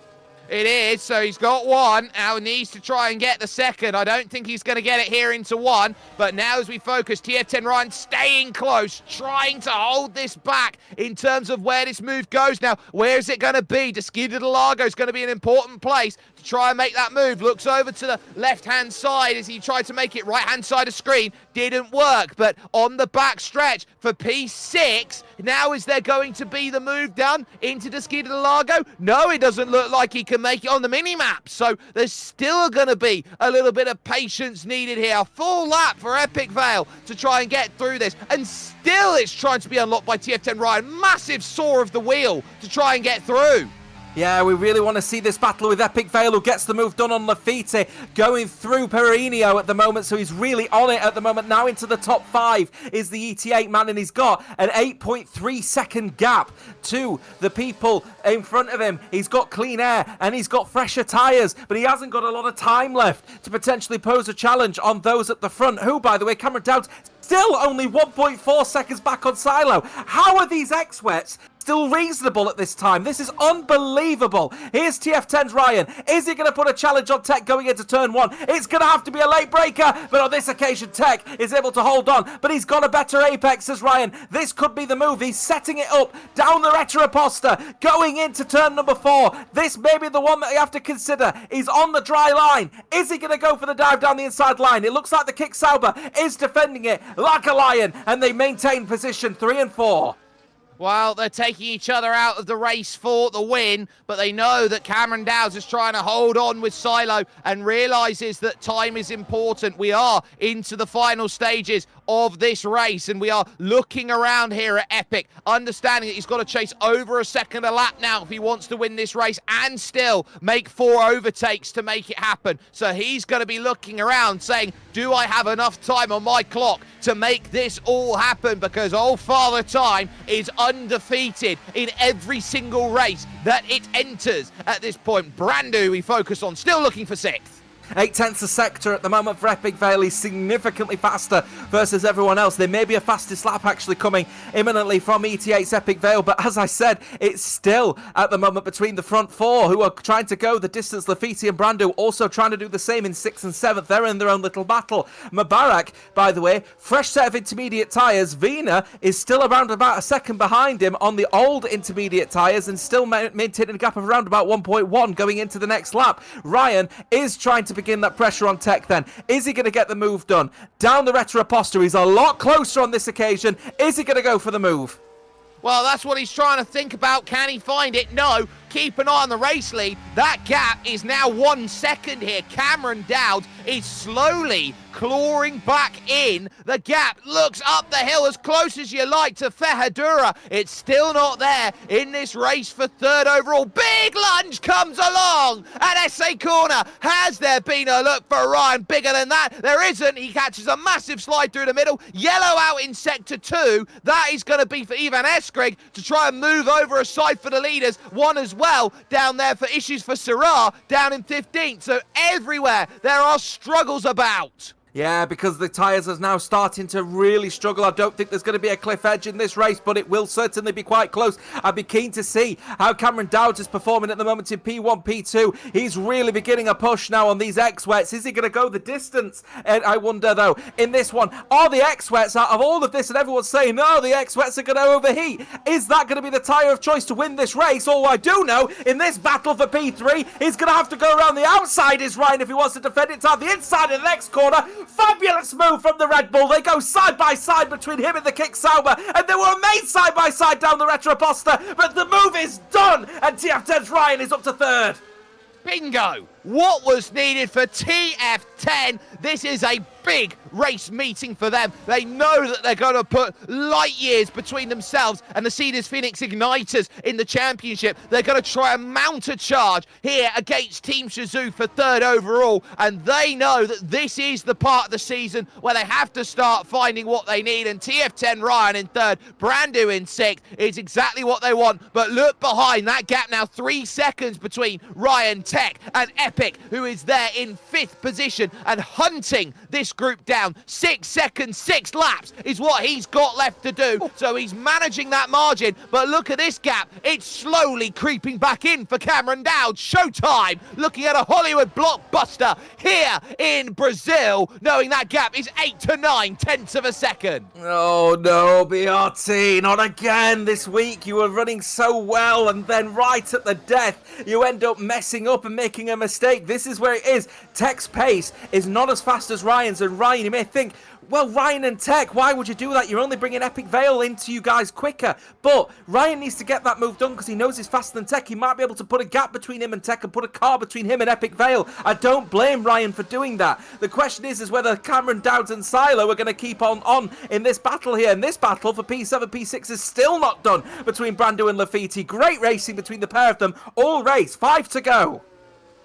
It is, so he's got one. Now needs to try and get the second. I don't think he's going to get it here into one. But now as we focus, TF10 Ryan staying close, trying to hold this back in terms of where this move goes. Now, where is it going to be? Desquita del Lago is going to be an important place to try and make that move. Looks over to the left-hand side as he tried to make it right-hand side of screen. Didn't work, but on the back stretch for P6, now is there going to be the move done into Desquita del Lago? No, it doesn't look like he can make it on the mini-map, so there's still going to be a little bit of patience needed here. A full lap for Epic Vale to try and get through this, and still it's trying to be unlocked by TF10 Ryan. Massive saw of the wheel to try and get through. Yeah, we really want to see this battle with Epic Vale, who gets the move done on Lafitte, going through Perenio at the moment, so he's really on it at the moment. Now into the top 5 is the ET8 man, and he's got an 8.3 second gap to the people in front of him. He's got clean air, and he's got fresher tyres, but he hasn't got a lot of time left to potentially pose a challenge on those at the front, who, by the way, Cameron Dowd, still only 1.4 seconds back on Silo. How are these X-Wets still reasonable at this time? This is unbelievable. Here's TF10's Ryan. Is he going to put a challenge on Tech going into turn 1? It's going to have to be a late breaker, but on this occasion Tech is able to hold on, but he's got a better apex as Ryan. This could be the move. He's setting it up down the Retroposta going into turn number 4. This may be the one that you have to consider. He's on the dry line. Is he going to go for the dive down the inside line? It looks like the Kick Sauber is defending it like a lion, and they maintain position 3 and 4. Well, they're taking each other out of the race for the win, but they know that Cameron Dowds is trying to hold on with Silo and realises that time is important. We are into the final stages of this race, and we are looking around here at Epic, understanding that he's got to chase over a second a lap now if he wants to win this race and still make 4 overtakes to make it happen. So he's going to be looking around saying, do I have enough time on my clock to make this all happen? Because old Father Time is undefeated in every single race that it enters at this point. Brandu we focus on, still looking for 6th. 8/10 a sector at the moment for Epic Vale. He's significantly faster versus everyone else. There may be a fastest lap actually coming imminently from ET8's Epic Vale, but as I said, it's still at the moment between the front 4 who are trying to go the distance. Lafitte and Brando also trying to do the same in 6th and 7th. They're in their own little battle. Mubarak, by the way, fresh set of intermediate tyres. Vina is still around about a second behind him on the old intermediate tyres and still maintaining a gap of around about 1.1 going into the next lap. Ryan is trying to begin that pressure on Tech then. Is he going to get the move done? Down the Retroposta, he's a lot closer on this occasion. Is he going to go for the move? Well, that's what he's trying to think about. Can he find it? No. Keep an eye on the race lead. That gap is now 1 second here. Cameron Dowd is slowly clawing back in. The gap looks up the hill as close as you like to Ferradura. It's still not there in this race for 3rd overall. Big lunge comes along at SA Corner. Has there been a look for Ryan? Bigger than that? There isn't. He catches a massive slide through the middle. Yellow out in sector 2. That is going to be for Ivan Eskrig to try and move over aside for the leaders. 1 as well down there for issues for Syrah down in 15th. So everywhere there are struggles about. Yeah, because the tyres are now starting to really struggle. I don't think there's going to be a cliff edge in this race, but it will certainly be quite close. I'd be keen to see how Cameron Dowd is performing at the moment in P1, P2. He's really beginning a push now on these X-Wets. Is he going to go the distance? And I wonder, though, in this one, are the X-Wets, out of all of this, and everyone's saying, no, the X-Wets are going to overheat. Is that going to be the tyre of choice to win this race? All I do know, in this battle for P3, he's going to have to go around the outside, is Ryan, if he wants to defend it to have the inside in the next corner. Fabulous move from the Red Bull. They go side by side between him and the Kick Sauber, and they were made side by side down the Retro Poster, but the move is done, and TF10's Ryan is up to third. Bingo! What was needed for TF10? This is a big race meeting for them. They know that they're going to put light years between themselves and the Cedars Phoenix Igniters in the championship. They're going to try and mount a charge here against Team Shazoo for third overall, and they know that this is the part of the season where they have to start finding what they need, and TF10 Ryan in third, Brandu in sixth is exactly what they want. But look behind that gap now, 3 seconds between Ryan Tech and Epic, who is there in 5th position and hunting this group down. 6 seconds, 6 laps is what he's got left to do. So he's managing that margin, but look at this gap. It's slowly creeping back in for Cameron Dowd. Showtime, looking at a Hollywood blockbuster here in Brazil, knowing that gap is 8 to 9 tenths of a second. Oh no, BRT, not again this week. You were running so well, and then right at the death, you end up messing up and making a mistake. This is where it is. Tech's pace is not as fast as Ryan's, and Ryan, you may think, well, Ryan and Tech, why would you do that? You're only bringing Epic Vale into you guys quicker. But Ryan needs to get that move done because he knows he's faster than Tech. He might be able to put a gap between him and Tech and put a car between him and Epic Vale. I don't blame Ryan for doing that. The question is whether Cameron Dowd and Silo are going to keep on in this battle here. And this battle for P7, P6 is still not done between Brandu and Lafitte. Great racing between the pair of them. All race, 5 to go.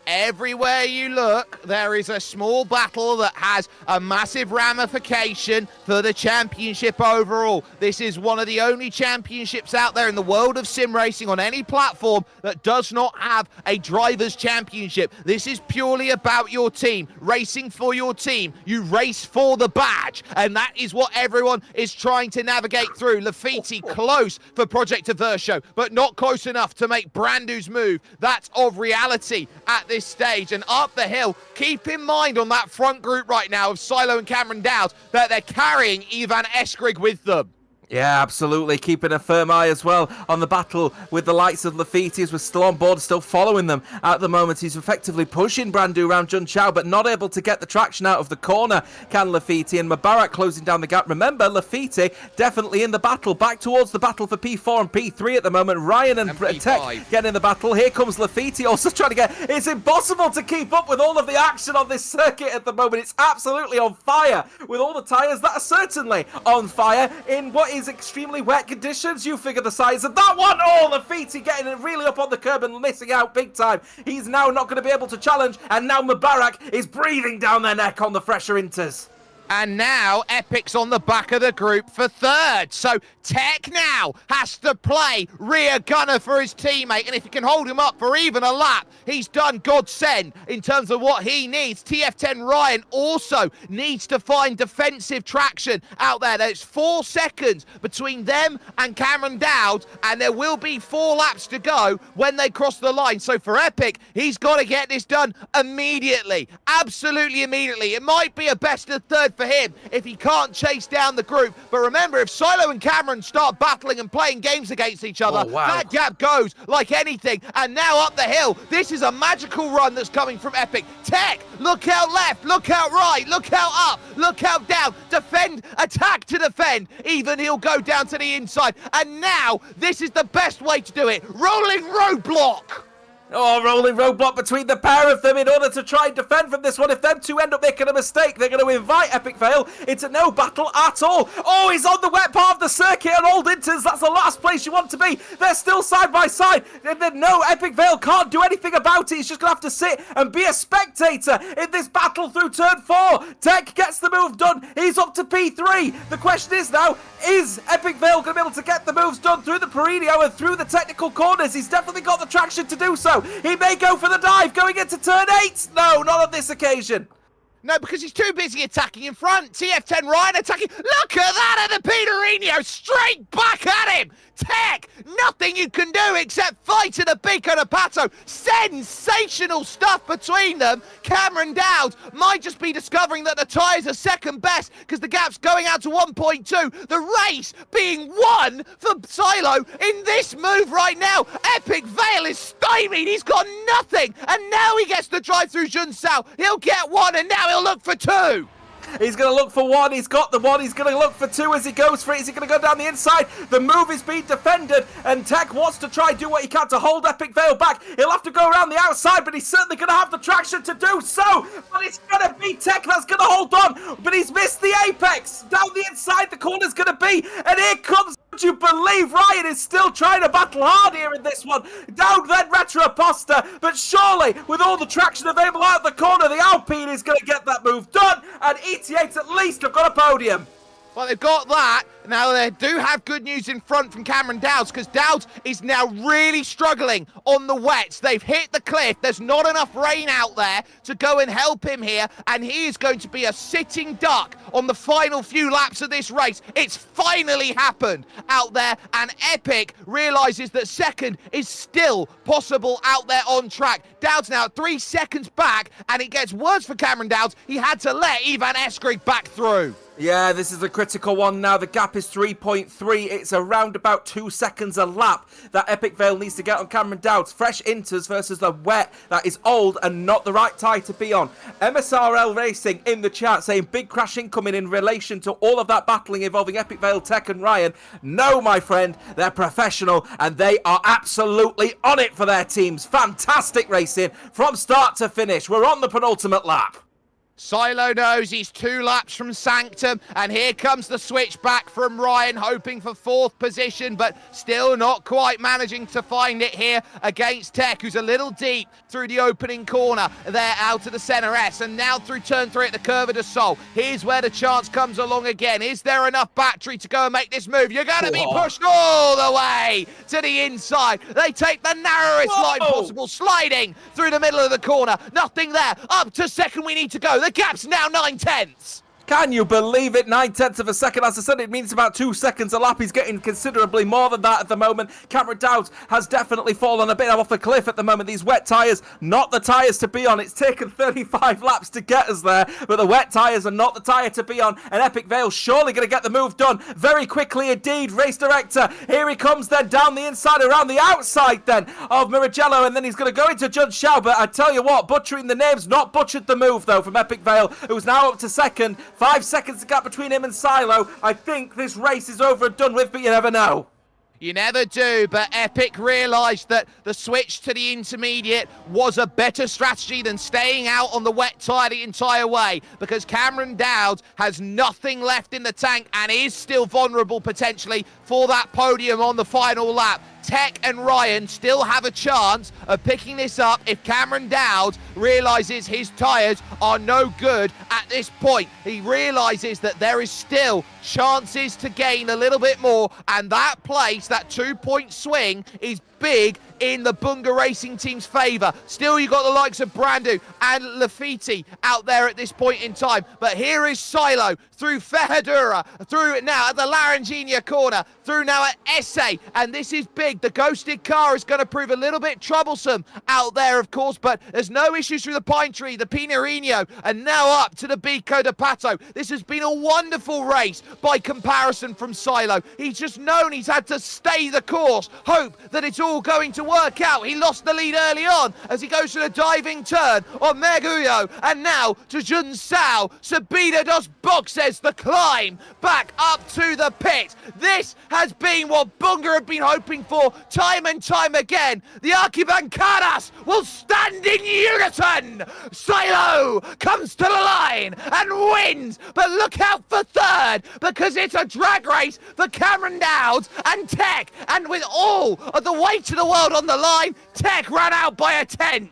Everywhere you look, there is a small battle that has a massive ramification for the championship overall. This is one of the only championships out there in the world of sim racing on any platform that does not have a driver's championship. This is purely about your team, racing for your team. You race for the badge, and that is what everyone is trying to navigate through. Lafitte close for Project Averso, but not close enough to make Brandu's move. That's of reality at this stage, and up the hill, keep in mind on that front group right now of Silo and Cameron Dowd that they're carrying Ivan Eskrig with them. Yeah, absolutely. Keeping a firm eye as well on the battle with the likes of Lafitte, as we're still on board, still following them at the moment. He's effectively pushing Brandu around Jun Chao, but not able to get the traction out of the corner, can Lafitte, and Mubarak closing down the gap. Remember, Lafitte definitely in the battle, back towards the battle for P4 and P3 at the moment. Ryan and Tech getting in the battle. Here comes Lafitte also trying to get... It's impossible to keep up with all of the action on this circuit at the moment. It's absolutely on fire with all the tyres that are certainly on fire in what is extremely wet conditions. You figure the size of that one. Oh, Lafitte getting it really up on the curb and missing out big time. He's now not going to be able to challenge, and now Mubarak is breathing down their neck on the fresher inters. And now Epic's on the back of the group for third. So Tech now has to play rear gunner for his teammate. And if he can hold him up for even a lap, he's done godsend in terms of what he needs. TF10 Ryan also needs to find defensive traction out there. There's 4 seconds between them and Cameron Dowd, and there will be 4 laps to go when they cross the line. So for Epic, he's got to get this done immediately. Absolutely immediately. It might be a best of third for him if he can't chase down the group. But remember, if Silo and Cameron start battling and playing games against each other, that gap goes like anything. And now up the hill, this is a magical run that's coming from Epic. Tech, look out left, look out right, look out up, look out down, defend, attack to defend. Even he'll go down to the inside. And now, this is the best way to do it. Rolling roadblock. Oh, rolling roadblock between the pair of them in order to try and defend from this one. If them two end up making a mistake, they're going to invite Epic Vale into no battle at all. Oh, he's on the wet part of the circuit on Old Inters. That's the last place you want to be. They're still side by side. No, Epic Vale can't do anything about it. He's just going to have to sit and be a spectator in this battle through turn 4. Tech gets the move done. He's up to P3. The question is now, is Epic Vale going to be able to get the moves done through the Peridio and through the technical corners? He's definitely got the traction to do so. He may go for the dive going into turn 8. No, not on this occasion. No, because he's too busy attacking in front. TF10 Ryan attacking. Look at that at the Peterino. Straight back at him. Tech, nothing you can do except fight at the Pico de Pato. Sensational stuff between them. Cameron Dowd might just be discovering that the tyres are second best because the gap's going out to 1.2. The race being won for Silo in this move right now. Epic Vale is stymied. He's got nothing. And now he gets to drive through Jun Sao. He'll get one and now he'll look for two. He's going to look for one. He's got the one. He's going to look for two as he goes for it. Is he going to go down the inside? The move is being defended, and Tech wants to try and do what he can to hold Epic Vale back. He'll have to go around the outside, but he's certainly going to have the traction to do so. But it's going to be Tech that's going to hold on, but he's missed the apex. Down the inside, the corner's going to be, and here comes... Would you believe Ryan is still trying to battle hard here in this one? Down then Retro Pasta, but surely with all the traction available out the corner, the Alpine is going to get that move done, and ET8 at least have got a podium. Well, they've got that. Now, they do have good news in front from Cameron Dowds because Dowds is now really struggling on the wets. They've hit the cliff. There's not enough rain out there to go and help him here, and he is going to be a sitting duck on the final few laps of this race. It's finally happened out there, and Epic realizes that second is still possible out there on track. Dowds now 3 seconds back, and it gets worse for Cameron Dowds. He had to let Ivan Eskrig back through. Yeah, this is a critical one now. The gap is 3.3. It's around about 2 seconds a lap that Epic Vale needs to get on Cameron Dowds. Fresh inters versus the wet that is old and not the right tyre to be on. MSRL Racing in the chat saying big crash incoming in relation to all of that battling involving Epic Vale, Tech and Ryan. No, my friend, they're professional and they are absolutely on it for their teams. Fantastic racing from start to finish. We're on the penultimate lap. Silo knows he's 2 laps from Sanctum, and here comes the switch back from Ryan, hoping for 4th position, but still not quite managing to find it here against Tech, who's a little deep through the opening corner there out of the center S, and now through turn 3 at the Curva de Sol. Here's where the chance comes along again. Is there enough battery to go and make this move? You're going to be pushed all the way to the inside. They take the narrowest line possible, sliding through the middle of the corner. Nothing there. Up to second we need to go. The gap's now 9/10. Can you believe it? 9/10 of a second. As I said, it means about 2 seconds a lap. He's getting considerably more than that at the moment. Cameron Dowds has definitely fallen a bit off the cliff at the moment. These wet tyres, not the tyres to be on. It's taken 35 laps to get us there, but the wet tyres are not the tyre to be on. And Epic Vale surely going to get the move done very quickly indeed. Race director, here he comes then down the inside, around the outside then of Miragello, and then he's going to go into Judge Shao. But I tell you what, butchering the names, not butchered the move though from Epic Vale, who's now up to second. 5 seconds to gap between him and Silo. I think this race is over and done with, but you never know. You never do, but Epic realised that the switch to the intermediate was a better strategy than staying out on the wet tyre the entire way, because Cameron Dowd has nothing left in the tank and is still vulnerable potentially for that podium on the final lap. Tech and Ryan still have a chance of picking this up if Cameron Dowd realises his tyres are no good at this point. He realises that there is still chances to gain a little bit more, and that place, that 2-point swing, is big in the Bunga Racing team's favour. Still, you've got the likes of Brandu and Lafiti out there at this point in time. But here is Silo through Ferradura, through now at the Laranjina corner, through now at Esse, and this is big. The ghosted car is going to prove a little bit troublesome out there, of course, but there's no issues through the Pine Tree, the Pinarino, and now up to the Pico de Pato. This has been a wonderful race by comparison from Silo. He's just known he's had to stay the course, hope that it's all going to work out. He lost the lead early on as he goes to the diving turn on Meguyo, and now to Jun Sao. Sabida dos Boxes, the climb back up to the pit. This has been what Bunga have been hoping for time and time again. The Arquibancadas will stand in unison. Silo comes to the line and wins, but look out for third, because it's a drag race for Cameron Dowds and Tech, and with all of the weight of the world on the line, Tech ran out by a 10th.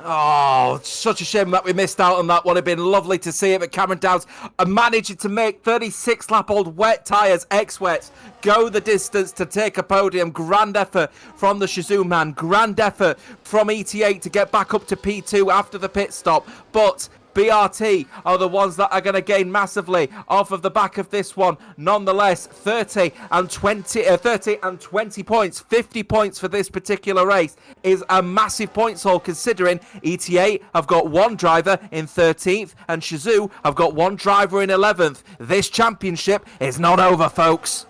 Oh, such a shame that we missed out on that one. It'd been lovely to see it, but Cameron Dowds managing to make 36-lap-old wet tyres, ex-wets, go the distance to take a podium. Grand effort from the Shizou man. Grand effort from ET8 to get back up to P2 after the pit stop. But BRT are the ones that are going to gain massively off of the back of this one. Nonetheless, 30 and 20 points, 50 points for this particular race is a massive points haul, considering ETA have got one driver in 13th and Shazoo have got one driver in 11th. This championship is not over, folks.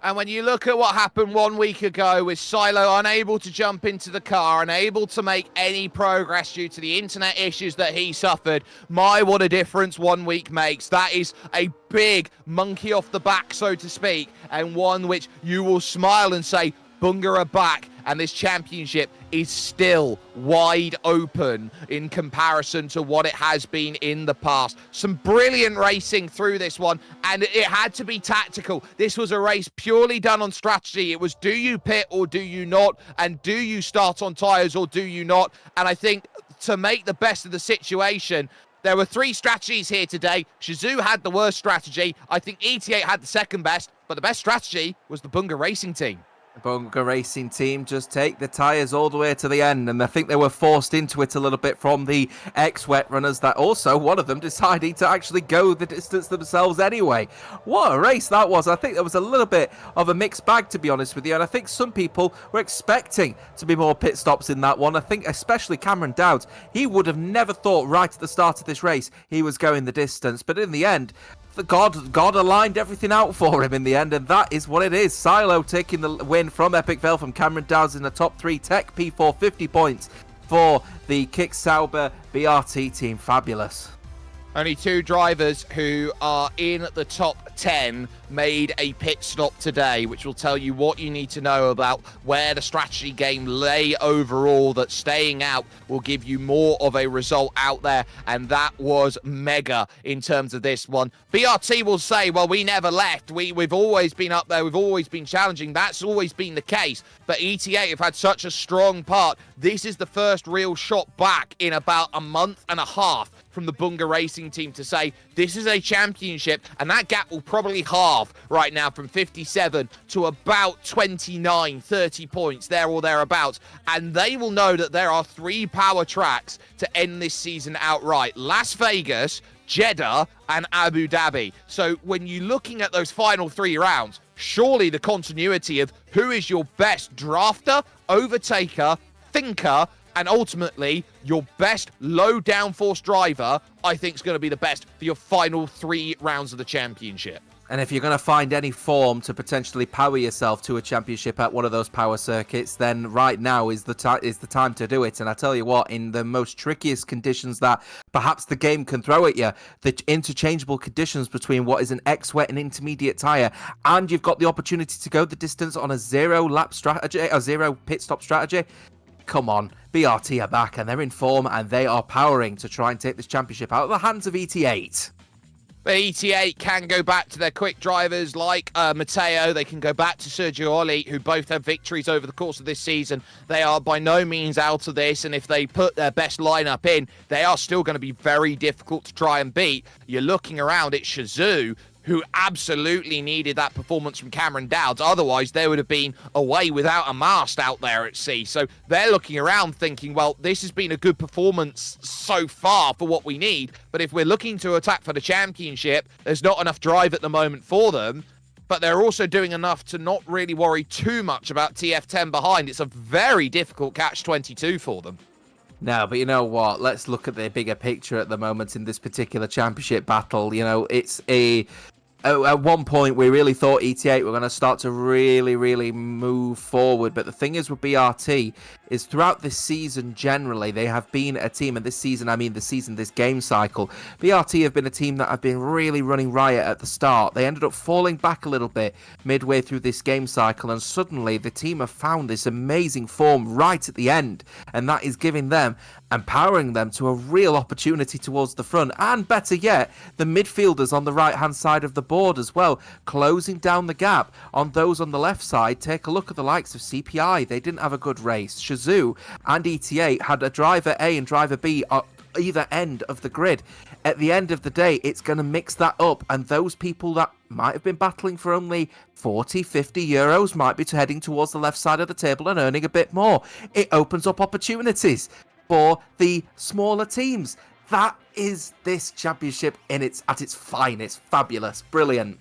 And when you look at what happened 1 week ago with Silo unable to jump into the car, unable to make any progress due to the internet issues that he suffered, what a difference 1 week makes. That is a big monkey off the back, so to speak, and one which you will smile and say, Bunga are back, and this championship is still wide open in comparison to what it has been in the past. Some brilliant racing through this one, and it had to be tactical. This was a race purely done on strategy. It was, do you pit or do you not? And do you start on tyres or do you not? And I think to make the best of the situation, there were 3 strategies here today. Shazoo had the worst strategy. I think ETA had the second best, but the best strategy was the Bunga Racing team. The Bunga Racing team just take the tyres all the way to the end, and I think they were forced into it a little bit from the ex-wet runners that also, one of them decided to actually go the distance themselves anyway. What a race that was. I think there was a little bit of a mixed bag, to be honest with you, and I think some people were expecting to be more pit stops in that one. I think especially Cameron Dowd, he would have never thought right at the start of this race he was going the distance, but in the end, God aligned everything out for him in the end, and that is what it is. Silo taking the win from Epic Vale from Cameron Dowds in the top 3. Tech P4, 50 points for the Kick Sauber BRT team. Fabulous. Only 2 drivers who are in the top 10 made a pit stop today, which will tell you what you need to know about where the strategy game lay overall, that staying out will give you more of a result out there, and that was mega in terms of this one. BRT will say, well, we never left. We've always been up there. We've always been challenging. That's always been the case. But ETA have had such a strong part. This is the first real shot back in about a month and a half from the Bunga Racing team to say this is a championship, and that gap will probably halve right now from 57 to about 29, 30 points there or thereabouts, and they will know that there are 3 power tracks to end this season outright: Las Vegas, Jeddah and Abu Dhabi. So when you're looking at those final 3 rounds, surely the continuity of who is your best drafter, overtaker, thinker, and ultimately your best low downforce driver, I think is going to be the best for your final 3 rounds of the championship. And if you're going to find any form to potentially power yourself to a championship at one of those power circuits, then right now is the time to do it. And I tell you what, in the most trickiest conditions that perhaps the game can throw at you, the interchangeable conditions between what is an X-wet and intermediate tyre, and you've got the opportunity to go the distance on a 0 lap strategy, a 0 pit stop strategy. Come on, BRT are back and they're in form and they are powering to try and take this championship out of the hands of ET8. But ET8 can go back to their quick drivers like Matteo. They can go back to Sergio Oli, who both have victories over the course of this season. They are by no means out of this, and if they put their best lineup in, they are still going to be very difficult to try and beat. You're looking around at Shazoo, who absolutely needed that performance from Cameron Dowds. Otherwise, they would have been away without a mast out there at sea. So they're looking around thinking, well, this has been a good performance so far for what we need. But if we're looking to attack for the championship, there's not enough drive at the moment for them. But they're also doing enough to not really worry too much about TF10 behind. It's a very difficult catch-22 for them. No, but you know what? Let's look at the bigger picture at the moment in this particular championship battle. You know, it's at one point, we really thought ET8 were going to start to really move forward. But the thing is with BRT is throughout this season, generally, they have been a team. And this season, I mean this game cycle. BRT have been a team that have been really running riot at the start. They ended up falling back a little bit midway through this game cycle. And suddenly, the team have found this amazing form right at the end. And that is giving them, empowering them to a real opportunity towards the front. And better yet, the midfielders on the right-hand side of the board as well, closing down the gap on those on the left side. Take a look at the likes of CPI. They didn't have a good race. Shazoo and ETA had a driver A and driver B at either end of the grid. At the end of the day, it's going to mix that up, and those people that might have been battling for only 40, 50 euros might be heading towards the left side of the table and earning a bit more. It opens up opportunities for the smaller teams. That is this championship at its finest. Fabulous, brilliant.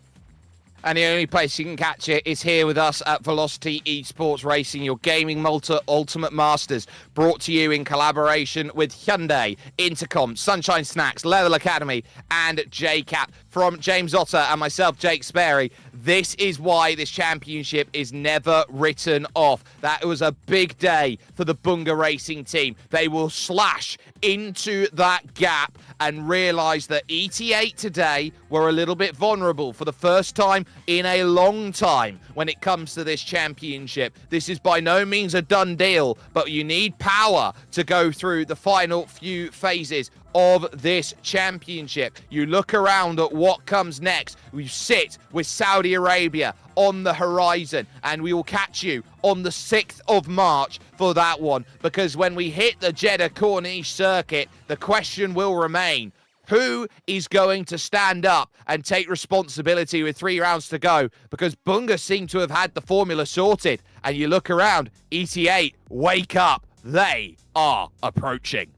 And the only place you can catch it is here with us at Velocity Esports Racing, your GamingMalta Ultimate Masters, brought to you in collaboration with Hyundai, Intercom, Sunshine Snacks, Level Academy, and JCap. From James Otter and myself, Jake Sperry, this is why this championship is never written off. That was a big day for the Bunga Racing team. They will slash into that gap and realise that ET8 today were a little bit vulnerable for the first time in a long time when it comes to this championship. This is by no means a done deal, but you need power to go through the final few phases of this championship. You look around at what comes next. We sit with Saudi Arabia on the horizon, and we will catch you on the 6th of March for that one, because when we hit the Jeddah Corniche circuit, the question will remain: who is going to stand up and take responsibility with 3 rounds to go? Because Bunga seem to have had the formula sorted, and you look around, ET8, wake up, they are approaching.